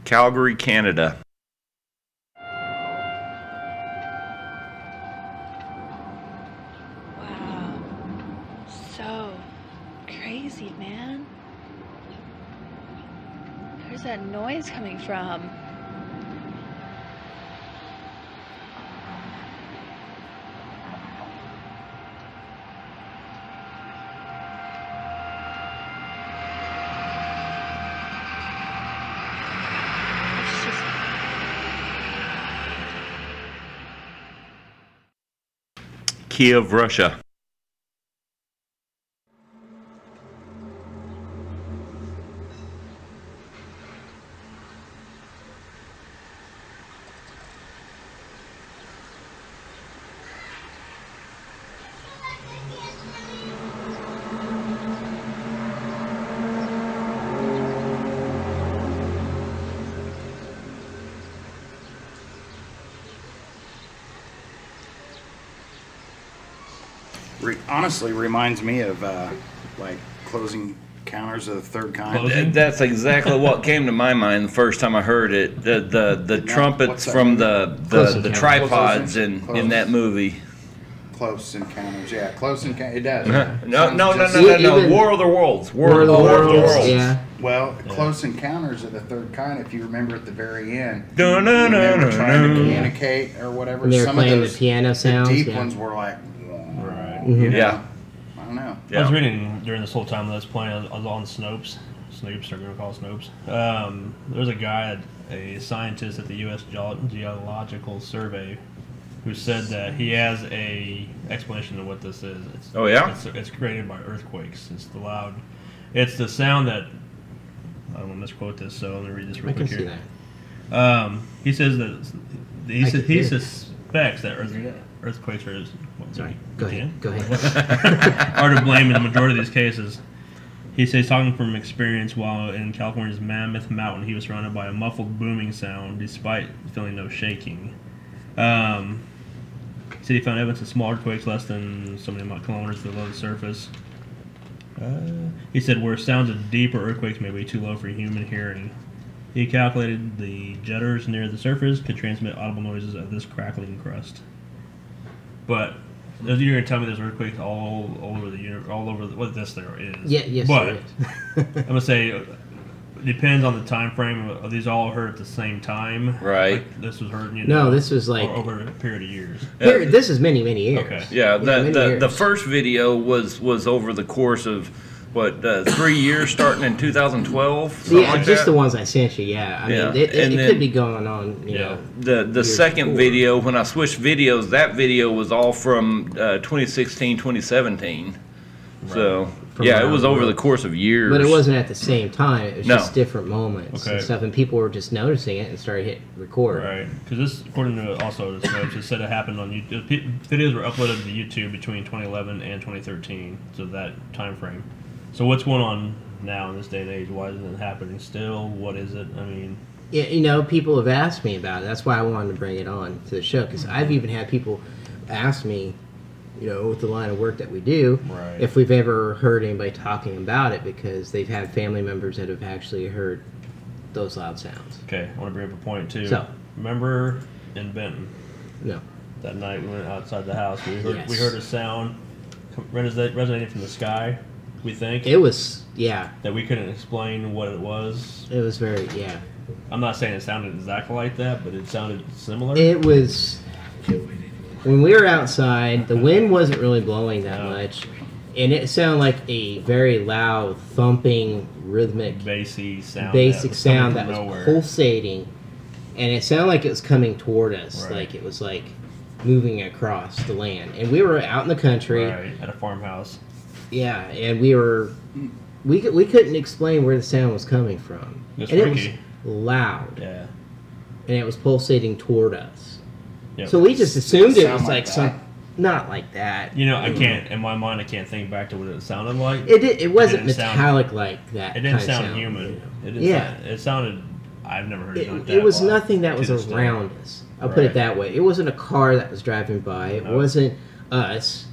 Calgary, Canada. Wow. So crazy, man. Where's that noise coming from? It's just Kiev, Russia. Honestly, reminds me of like Closing Encounters of the Third Kind. Closing? That's exactly what came to my mind the first time I heard it. The trumpets what's that from movie? Close the Encounters. tripods Close. in that movie. Close Encounters, yeah, Close Encounters. It does. No. Even- War of the Worlds. War of the Worlds. Yeah. Well, Close Encounters of the Third Kind. If you remember at the very end, Dun, when dun, they were dun, trying to dun. communicate or whatever. When they were some playing of the those, piano sounds, The deep yeah. ones were like, Right. you know, Yeah. I don't know. I was reading during this whole time that I was playing, I was on Snopes. Snopes, they're going to call it Snopes. There's a guy, a scientist at the U.S. Geological Survey, who said that he has a explanation of what this is. It's, Oh, yeah? It's created by earthquakes. It's the loud. It's the sound that. I don't want to misquote this, so let me read this real I can quick see here. that. He says that I can hear it. suspects that earthquakes are Sorry, go ahead. are to blame in the majority of these cases. He says, talking from experience, while in California's Mammoth Mountain, he was surrounded by a muffled booming sound despite feeling no shaking. He said he found evidence of small earthquakes less than so many kilometers below the surface. He said where sounds of deeper earthquakes may be too low for human hearing. He calculated the jitters near the surface could transmit audible noises of this crackling crust. But you're going to tell me there's earthquakes all over the universe, all over what this there is. Yeah, yes, but there is. I'm going to say it depends on the time frame. Are these all heard at the same time? Right. Like this was heard, No, this was like over a period of years. Here, this is many years. Okay. Yeah, many the years. first video was over the course of 3 years, starting in 2012. something Yeah, like just that. the ones I sent you. Yeah, I Yeah, mean, it and then- could be going on. You know, The years second before. video, when I switched videos, that video was all from 2016, 2017. So From yeah, it around was the over the world. course of years. But it wasn't at the same time. It was No. just different moments Okay. and stuff, and people were just noticing it and started hitting record. Right, because this, according to also this notes, it said it happened on YouTube. Videos were uploaded to YouTube between 2011 and 2013, so that time frame. So what's going on now in this day and age? Why isn't it happening still? What is it? I mean, Yeah, you know, people have asked me about it. That's why I wanted to bring it on to the show, because I've even had people ask me, you know, with the line of work that we do, Right. if we've ever heard anybody talking about it, because they've had family members that have actually heard those loud sounds. okay, I want to bring up a point too. So. Remember in Benton No. that night we went outside the house. We Yes. heard a sound resonating from the sky. We think It was, yeah, that we couldn't explain what it was. it was very, yeah. I'm not saying it sounded exactly like that, but it sounded similar. It was, when we were outside, the wind wasn't really blowing that No. much, and it sounded like a very loud, thumping, rhythmic, Bassy sound. basic was sound coming that from was nowhere. pulsating, and it sounded like it was coming toward us, Right. like it was like moving across the land. And we were out in the country, Right, at a farmhouse. yeah, and we couldn't explain where the sound was coming from, It's and it was freaky. loud, Yeah. and it was pulsating toward us. Yep. So we just assumed it Sound was like like that? some, not like that. You know, I can't, in my mind, I can't think back to what it sounded like. It wasn't didn't sound- metallic like that. It didn't kind of sound sound, human. you know. It didn't Yeah. sound, it sounded, I've never heard it like that. It was live, nothing that was to this day. around us. I'll put Right. it that way. It wasn't a car that was driving by. It No. wasn't us.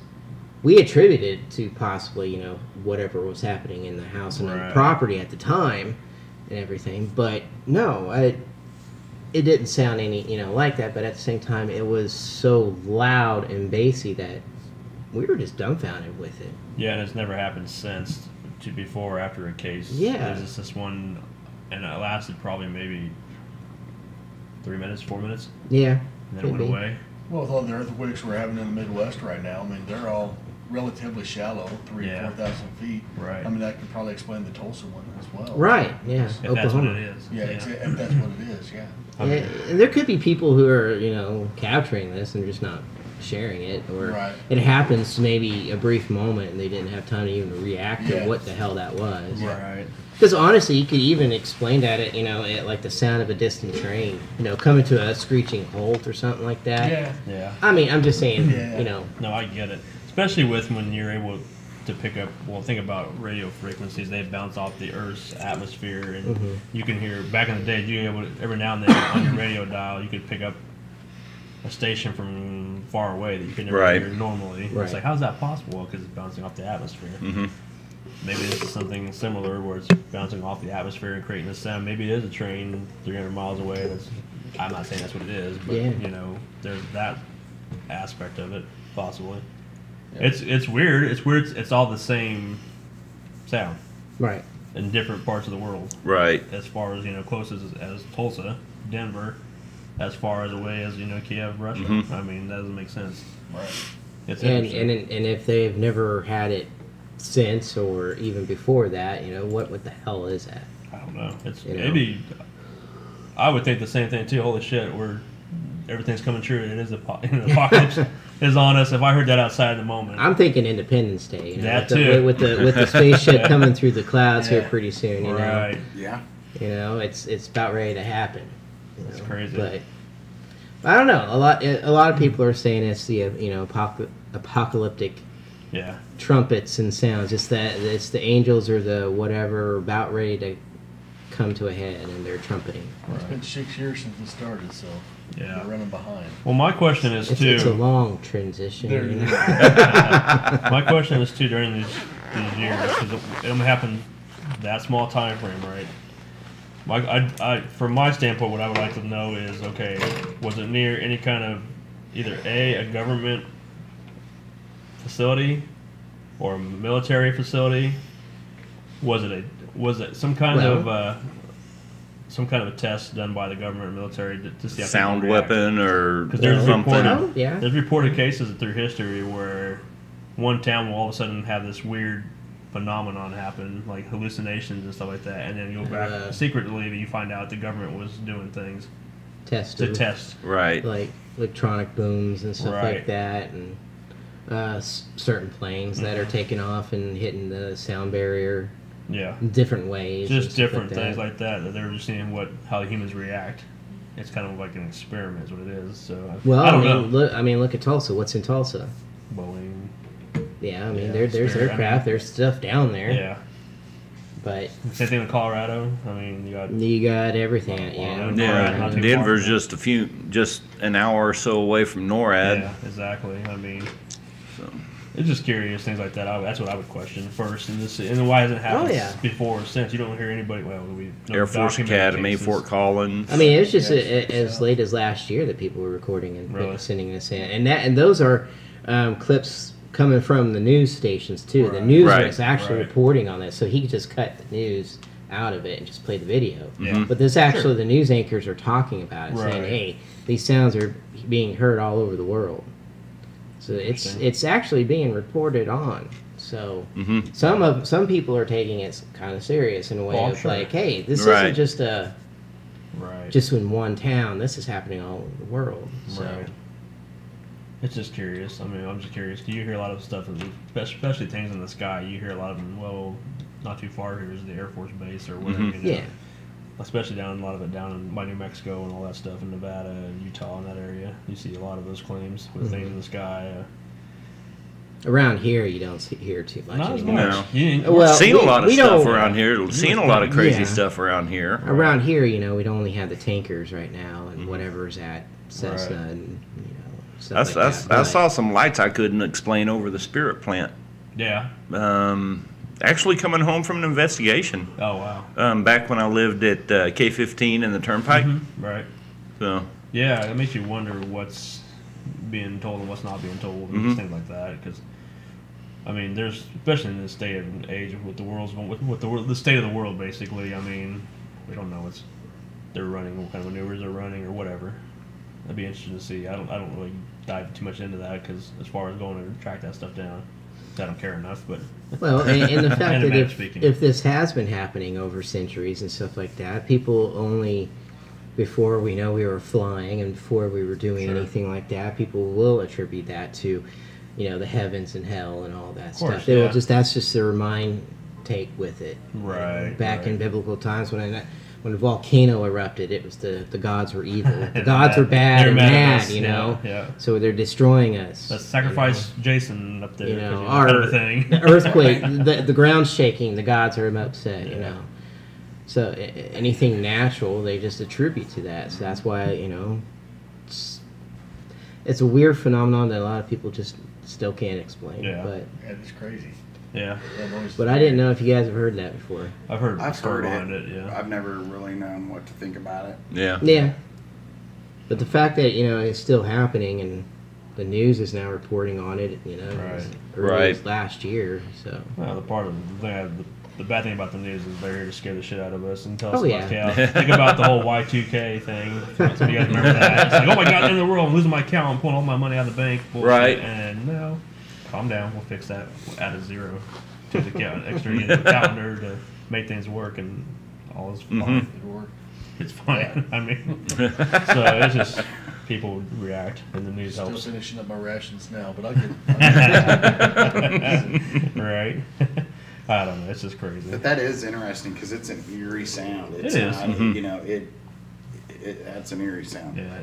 We attributed to possibly, you know, whatever was happening in the house and on Right. the property at the time and everything. But no, it didn't sound any, you know, like that. But at the same time, it was so loud and bassy that we were just dumbfounded with it. Yeah, and it's never happened since, to before or after a case. Yeah. There's just this one, and it lasted probably maybe 3 minutes, 4 minutes, Yeah. and then it could went be. away. Well, with all the earthquakes we're having in the Midwest right now, I mean, they're all relatively shallow, 3,000 Yeah. 4,000 feet. Right. I mean, that could probably explain the Tulsa one as well. Right. Yeah. If that's what Oklahoma. it is. Yeah, if that's what it is, yeah. I mean, Yeah, and there could be people who are, you know, capturing this and just not sharing it, or Right. it happens maybe a brief moment and they didn't have time to even react Yeah. to what the hell that was. Right. Because honestly, you could even explain that at, you know, at like the sound of a distant train, you know, coming to a screeching halt or something like that. Yeah. Yeah. I mean, I'm just saying, Yeah. you know, No, I get it. Especially with when you're able to pick up, well, think about radio frequencies. They bounce off the Earth's atmosphere, and Mm-hmm. you can hear, back in the day, you able to, every now and then on your radio dial, you could pick up a station from far away that you could never Right. hear normally. Right. It's like, how's that possible? Because it's bouncing off the atmosphere. Mm-hmm. Maybe this is something similar where it's bouncing off the atmosphere and creating a sound. Maybe it is a train 300 miles away. I'm not saying that's what it is, but Yeah. you know, there's that aspect of it possibly. It's weird. It's weird. It's all the same sound right. in different parts of the world. Right. As far as, you know, close as Tulsa, Denver, as far as away as, you know, Kiev, Russia. Mhm. I mean, that doesn't make sense. Right. It's And interesting. and if they've never had it since or even before that, you know, what the hell is that? I don't know. It's You know? maybe. I would think the same thing too. Holy shit, everything's coming true. It is an apocalypse is on us. If I heard that outside in the moment, I'm thinking Independence Day. You know, That with too. with the spaceship coming through the clouds here Yeah. pretty soon. You know, right. Yeah. you know, it's about ready to happen. you That's know, crazy. But I don't know. A lot of people are saying it's the apocalyptic Yeah. trumpets and sounds. It's the angels or the whatever about ready to come to a head, and they're trumpeting. It's been 6 years since it started, so Yeah. we're running behind. Well, my question is too. It's a long transition. There you you know? My question is too during these years because it only happened that small time frame, right? From my standpoint, what I would like to know is, okay, was it near any kind of either a government facility or a military facility? Was it some kind of a test done by the government or military to see how Sound people react? weapon or 'Cause there's something. Oh, yeah. There's reported cases through history where one town will all of a sudden have this weird phenomenon happen, like hallucinations and stuff like that, and then you go back secretly, you find out the government was doing things to test. Right. Like electronic booms and stuff Right. like that, and certain planes that are taking off and hitting the sound barrier Yeah. in different ways. and Just stuff different like things that. like that they're just seeing how humans react. It's kind of like an experiment is what it is. So Well, I don't know. look at Tulsa. What's in Tulsa? Boeing. Yeah, I mean, Yeah, there's Spirit, aircraft, there's stuff down there. Yeah. But Same thing with Colorado. I mean, you got everything. Yeah. NORAD, not too Denver's far. just an hour or so away from NORAD. Yeah, exactly. I mean, So. it's just curious things like that. That's what I would question first, and why hasn't it happened yeah. before or since? You don't hear anybody. Well, no Air Force documented Academy, cases. Fort Collins. I mean, it was just Yes, as late as last year that people were recording and Really? sending us in, and those are clips coming from the news stations too. The news Right. was actually Right. reporting on this, so he could just cut the news out of it and just play the video. Yeah. But this actually, the news anchors are talking about it, saying, Right. "Hey, these sounds are being heard all over the world." So it's actually being reported on. So some people are taking it kind of serious in a way Oh, I'm of sure. like, "Hey, this Right. isn't just Right. just in one town. This is happening all over the world." So. Right. It's just curious. I mean, I'm just curious. Do you hear a lot of stuff, especially things in the sky? You hear a lot of them. Well, not too far here is the Air Force Base or whatever. You know? Yeah. Especially a lot of it down by New Mexico and all that stuff in Nevada and Utah and that area. You see a lot of those claims with things in the sky. Around here, you don't hear too much Not as anymore. much. No. You- Well, Seen a lot of we stuff don't- around here. Seen a lot of crazy Yeah. stuff around here. Around here, we'd only have the tankers right now and whatever's at Cessna Right. and stuff like that. I But- saw some lights I couldn't explain over the spirit plant. Yeah. Actually coming home from an investigation. Oh, wow. Back when I lived at K-15 in the Turnpike. Right. So Yeah, it makes you wonder what's being told and what's not being told and things like that. Because, I mean, there's, especially in this day and age with the world's with the state of the world, basically. I mean, we don't know what's they're running, what kind of maneuvers they're running, or whatever. That'd be interesting to see. I don't really dive too much into that because as far as going to track that stuff down, I don't care enough. But Well, and the fact And that about speaking. if this has been happening over centuries and stuff like that, people only, before we know we were flying and before we were doing anything like that, people will attribute that to, the heavens and hell and all that course, stuff. They will yeah. that's just their mind take with it. Right, Back right. in biblical times when a volcano erupted, it was the gods were evil. The gods were bad They're and mad at mad, us, you know. yeah. So they're destroying us. let's sacrifice Jason up there. You 'cause know, he's kind of a our thing. the earthquake, the ground's shaking. The gods are upset. You Yeah. know, so anything natural, they just attribute to that. So that's why it's a weird phenomenon that a lot of people just still can't explain. Yeah. But Yeah, it's crazy. Yeah, That noise is but I didn't know if you guys have heard that before. I've heard the I've story heard behind it. it. Yeah, I've never really known what to think about it. yeah. Yeah. But the fact that it's still happening and the news is now reporting on it, Right. as early as Right. last year. So well, the bad thing about the news is they're here to scare the shit out of us and tell us Oh, about yeah. chaos. Think about the whole Y2K thing. Some of you guys remember that? It's like, oh my god, end of the world! I'm losing my account. I'm pulling all my money out of the bank. Bullshit. Right. And no, calm down. We'll fix that. We'll add a zero to the extra into the calendar to make things work, and all is fine. It'll work. It's fine. I mean, so it's just people react, and the news Still helps. finishing up my rations now, but I'll get Right. I don't know. It's just crazy. But that is interesting because it's an eerie sound. It's It is. not, Mm-hmm. that's an eerie sound. Yeah,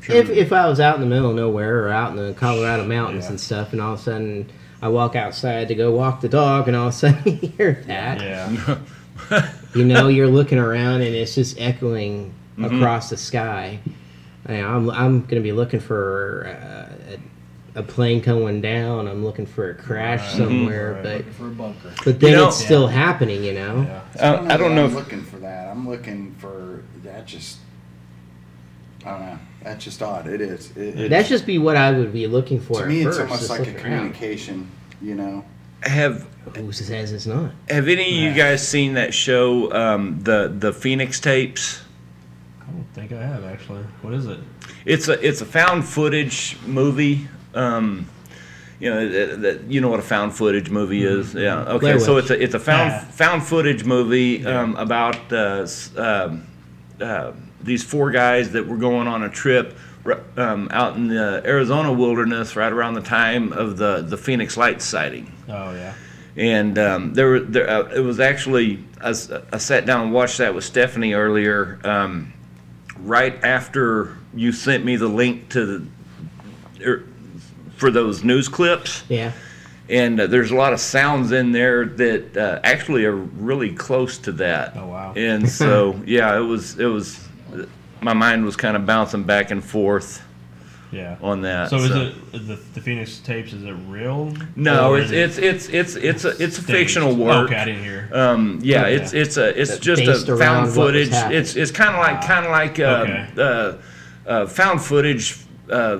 Sure. If I was out in the middle of nowhere or out in the Colorado mountains Yeah. and stuff, and all of a sudden I walk outside to go walk the dog, and all of a sudden you hear that, Yeah. you're looking around and it's just echoing across the sky. I'm going to be looking for a plane coming down. I'm looking for a crash somewhere, Right. Looking for a bunker. but then it's Yeah. still happening. Yeah. I don't know I'm if looking for that. I'm looking for that. Just I don't know. That's just odd. It is. That's just be what I would be looking for. To at me, it's first, almost just like a looking around. communication. have Who says it's not? any of you guys seen that show, the Phoenix tapes? I don't think I have actually. What is it? It's a found footage movie. You know what a found footage movie is. Yeah. Okay. Blair So Witch. it's a found footage movie about these 4 guys that were going on a trip out in the Arizona wilderness right around the time of the Phoenix Lights sighting. Oh yeah. And it was actually I sat down and watched that with Stephanie earlier, right after you sent me the link to for those news clips. Yeah. And there's a lot of sounds in there that actually are really close to that. Oh wow. And so yeah, it was my mind was kind of bouncing back and forth Yeah. on that. So is it the Phoenix tapes? Is it real? No, Or it's is a staged? fictional work. Okay, I didn't hear. Yeah, Okay. it's just Based a around found what was footage. happening. It's kind of like Okay. found footage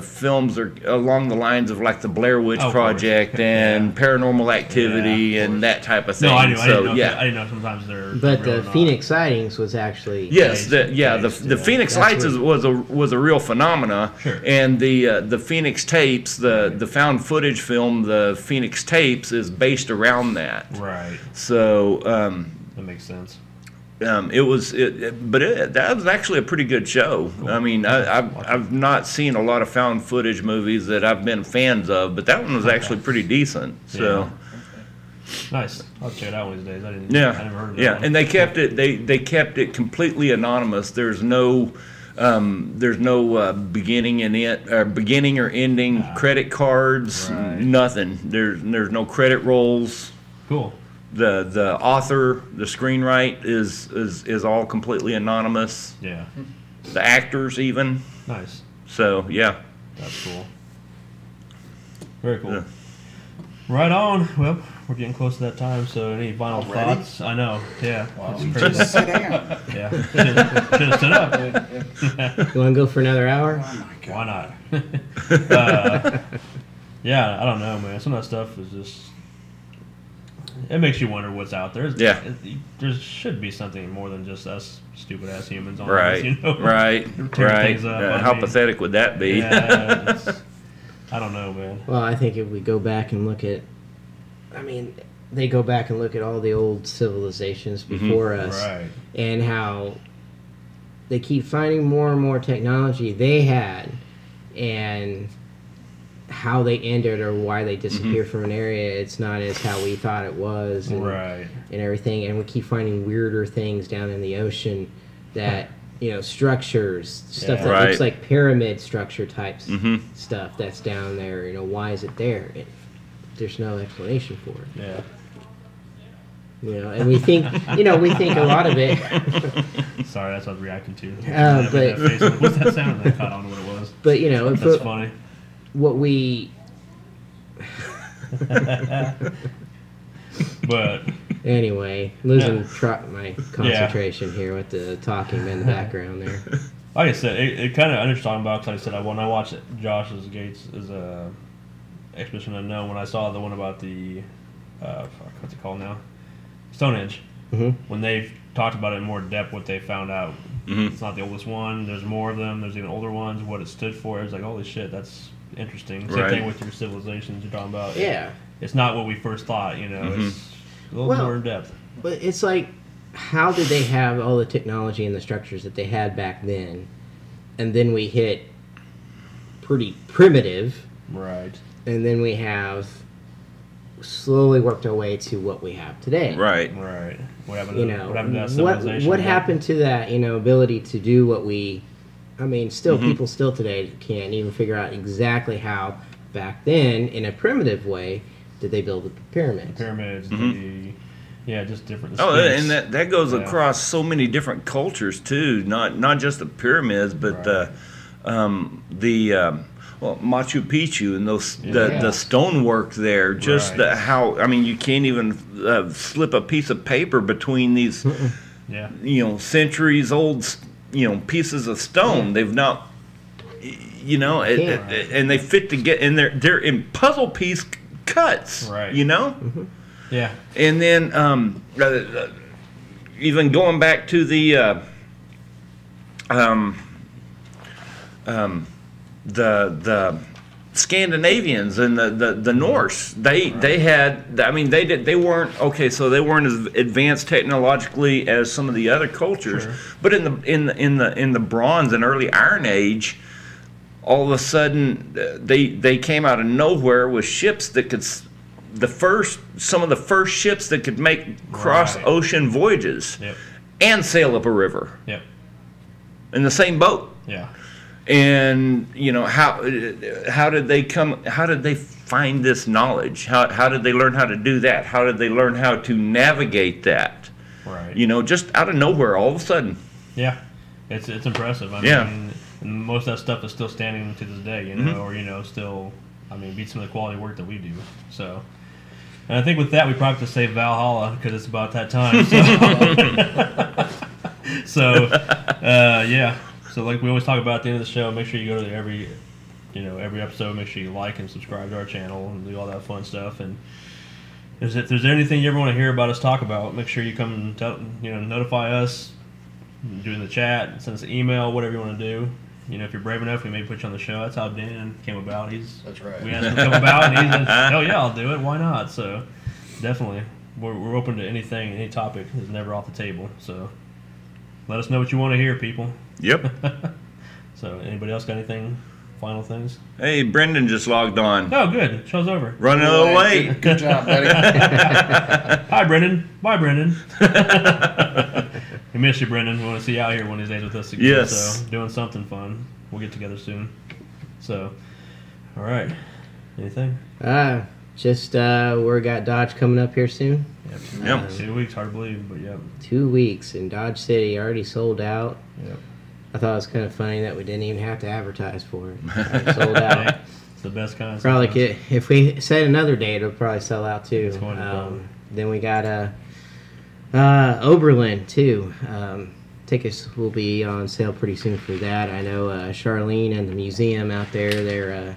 films are along the lines of like the Blair Witch Of course. Project and Yeah. Paranormal Activity Yeah, of and that type of thing. No, I knew. I So didn't know. yeah. I didn't know sometimes they're. But real the or not. Phoenix sightings was actually Yes, the Based, yeah. Phoenix That's Lights what- was a real phenomena, Sure. and the Phoenix tapes, the found footage film, the Phoenix tapes, is based around that. Right. So That makes sense. that was actually a pretty good show. I mean, I've not seen a lot of found footage movies that I've been fans of, but that one was actually pretty decent. So. Nice. I'll check it out one of these days. I Yeah, never heard of that yeah, one. and they kept it. They kept it completely anonymous. There's no beginning and beginning or ending credit cards. Right. Nothing. There's no credit rolls. Cool. The author, the screenwrite is all completely anonymous. Yeah. The actors even. Nice. So yeah. That's cool. Very cool. Yeah. Right on. Well, we're getting close to that time. So, any final Already? thoughts? I know. Yeah. Wow. It's crazy. Just sit down. Yeah. Should have stood up. You want to go for another hour? Oh my God. Why not? Yeah, I don't know, man. Some of that stuff is just. It makes you wonder what's out there. Yeah. There should be something more than just us stupid ass humans on Right. this, you know? Right. Tearing Right. things up. I How mean, pathetic would that be? Yeah, it's- I don't know, man. Well, I think if we go back and look at, they go back and look at all the old civilizations before us Right. and how they keep finding more and more technology they had and how they ended or why they disappeared from an area. It's not as how we thought it was and, Right. and everything. And we keep finding weirder things down in the ocean that, structures, stuff that Right. looks like pyramid structure types Mhm. stuff that's down there. Why is it there? There's no explanation for it. Yeah. And we think, we think a lot of it. Sorry, that's what I was reacting to. But- That face, what's that sound? I caught on what it was. But That's funny. what we But anyway losing my concentration here with the talking in the background there. like I said, it kind of understanding about because like I said when I watched Josh's Gates is a Expedition Unknown when I saw the one about the what's it called now, Stonehenge. Mhm. When they've talked about it in more depth, what they found out. Mhm. It's not the oldest one. There's more of them. There's even older ones. What it stood for. It's like holy shit, that's interesting. Same Right. thing with your civilizations you're talking about. Yeah. It's not what we first thought. It's a little Well, more in depth. But it's like, how did they have all the technology and the structures that they had back then, and then we hit pretty primitive, Right. and then we have slowly worked our way to what we have today. Right. Right. What happened You to, know, what happened to that what civilization? happened to that, ability to do what we I mean, still people still today can't even figure out exactly how back then, in a primitive way, did they build the pyramids. Pyramids, just different. Oh, and that goes across so many different cultures too. Not just the pyramids, but the Machu Picchu and the stonework there. Just how, I mean, you can't even slip a piece of paper between these, centuries old, pieces of stone. They've not, and they fit together, and they're in puzzle piece cuts. Right. Yeah. And then even going back to the Scandinavians and the Norse, they had, I mean, they weren't okay, so they weren't as advanced technologically as some of the other cultures, but in the Bronze and early Iron Age, all of a sudden they came out of nowhere with ships that could some of the first ships that could make cross ocean voyages and sail up a river in the same boat. Yeah. And how did they find this knowledge? How did they learn how to do that? How did they learn how to navigate that? Right. Just out of nowhere, all of a sudden. Yeah, it's impressive. I mean, most of that stuff is still standing to this day. Or still, I mean, beats some of the quality work that we do. So, and I think with that, we probably have to say Valhalla because it's about that time. So, yeah. So like we always talk about at the end of the show, make sure you go to every episode. Make sure you like and subscribe to our channel and do all that fun stuff. And if there's anything you ever want to hear about us talk about, make sure you come and notify us, do it in the chat, send us an email, whatever you want to do. If you're brave enough, we may put you on the show. That's how Dan came about. That's right. We asked him to come about, and he said, "Oh yeah, I'll do it. Why not?" So definitely, we're open to anything. Any topic is never off the table. So let us know what you want to hear, people. Yep. So, anybody else got anything? Final things? Hey, Brendan just logged on. Oh, good. Show's over. Running a little late. Good job, buddy. Hi, Brendan. Bye, Brendan. We miss you, Brendan. We want to see you out here one of these days with us again. Yes. So, doing something fun. We'll get together soon. So, all right. Anything? We got Dodge coming up here soon. Yep. 2 weeks, hard to believe, but yeah. 2 weeks in Dodge City, already sold out. Yep. I thought it was kind of funny that we didn't even have to advertise for it. Already sold out. It's the best kind. Probably if we set another date, it'll probably sell out too. It's going to then we got Oberlin too. Tickets will be on sale pretty soon for that. I know Charlene and the museum out there, they're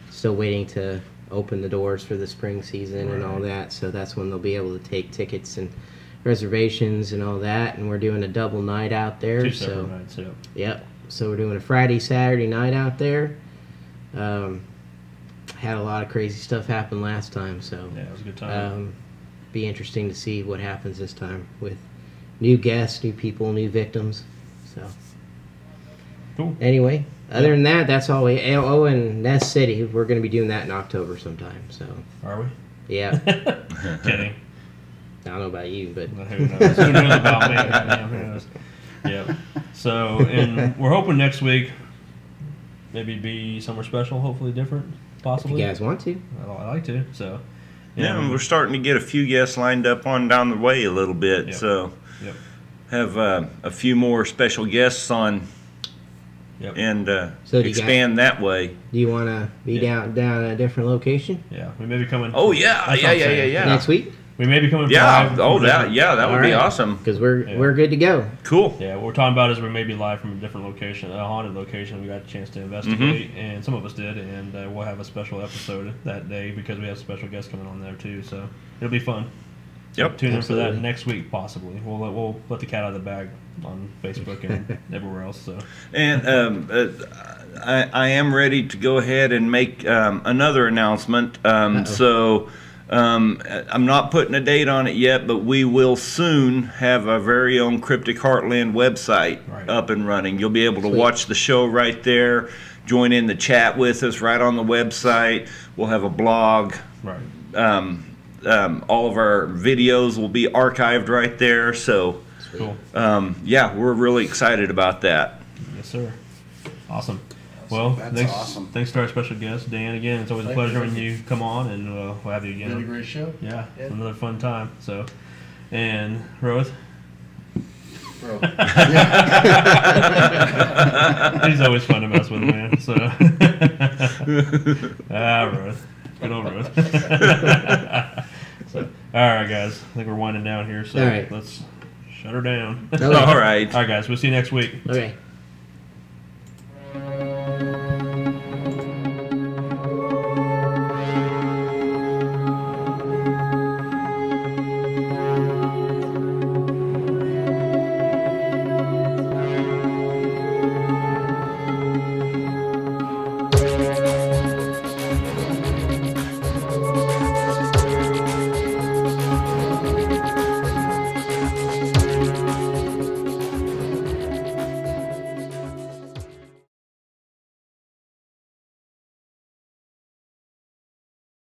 still waiting to open the doors for the spring season and all that. So that's when they'll be able to take tickets and reservations and all that. And we're doing a double night out there. 2 separate nights, yeah. Yep. So we're doing a Friday, Saturday night out there. Had a lot of crazy stuff happen last time, so yeah, it was a good time. Be interesting to see what happens this time with new guests, new people, new victims. So cool. Anyway, other than that, that's all we. Oh, and Nest City, we're going to be doing that in October sometime. So are we? Yeah. Kidding. I don't know about you, but who knows? Who knows about me? Goddamn, who knows? Yeah. So, and we're hoping next week maybe be somewhere special, hopefully different, possibly. If you guys want to. I like to. So. Yeah, and we're starting to get a few guests lined up on down the way a little bit. Yep. So. Yep. Have a few more special guests on. Yep. And so expand that way. Do you want to be down at a different location? Yeah, we may be coming. Oh yeah. Next week. We may be coming. Yeah. Live that would be awesome. Because we're good to go. Cool. Yeah, what we're talking about is we may be live from a different location, a haunted location. We got a chance to investigate, and some of us did, and we'll have a special episode that day because we have special guests coming on there too. So it'll be fun. Yep. Tune in for that next week, possibly. We'll let the cat out of the bag on Facebook and everywhere else. So. And I am ready to go ahead and make another announcement. So I'm not putting a date on it yet, but we will soon have our very own Cryptic Heartland website up and running. You'll be able to watch the show right there, join in the chat with us right on the website. We'll have a blog. Right. All of our videos will be archived right there. So, cool. Yeah, we're really excited about that. Yes, sir. Awesome. Well, That's awesome. Thanks to our special guest, Dan. Again, it's always a Thank pleasure you. when you come on, and we'll have you Been a again. great show. Yeah, Yeah. another fun time. So, and Roth, Bro. he's always fun to mess with, man. So, Roth, good old Roth. So, all right, guys, I think we're winding down here. So All right. let's shut her down. Okay. All right. All right, guys, we'll see you next week. Okay.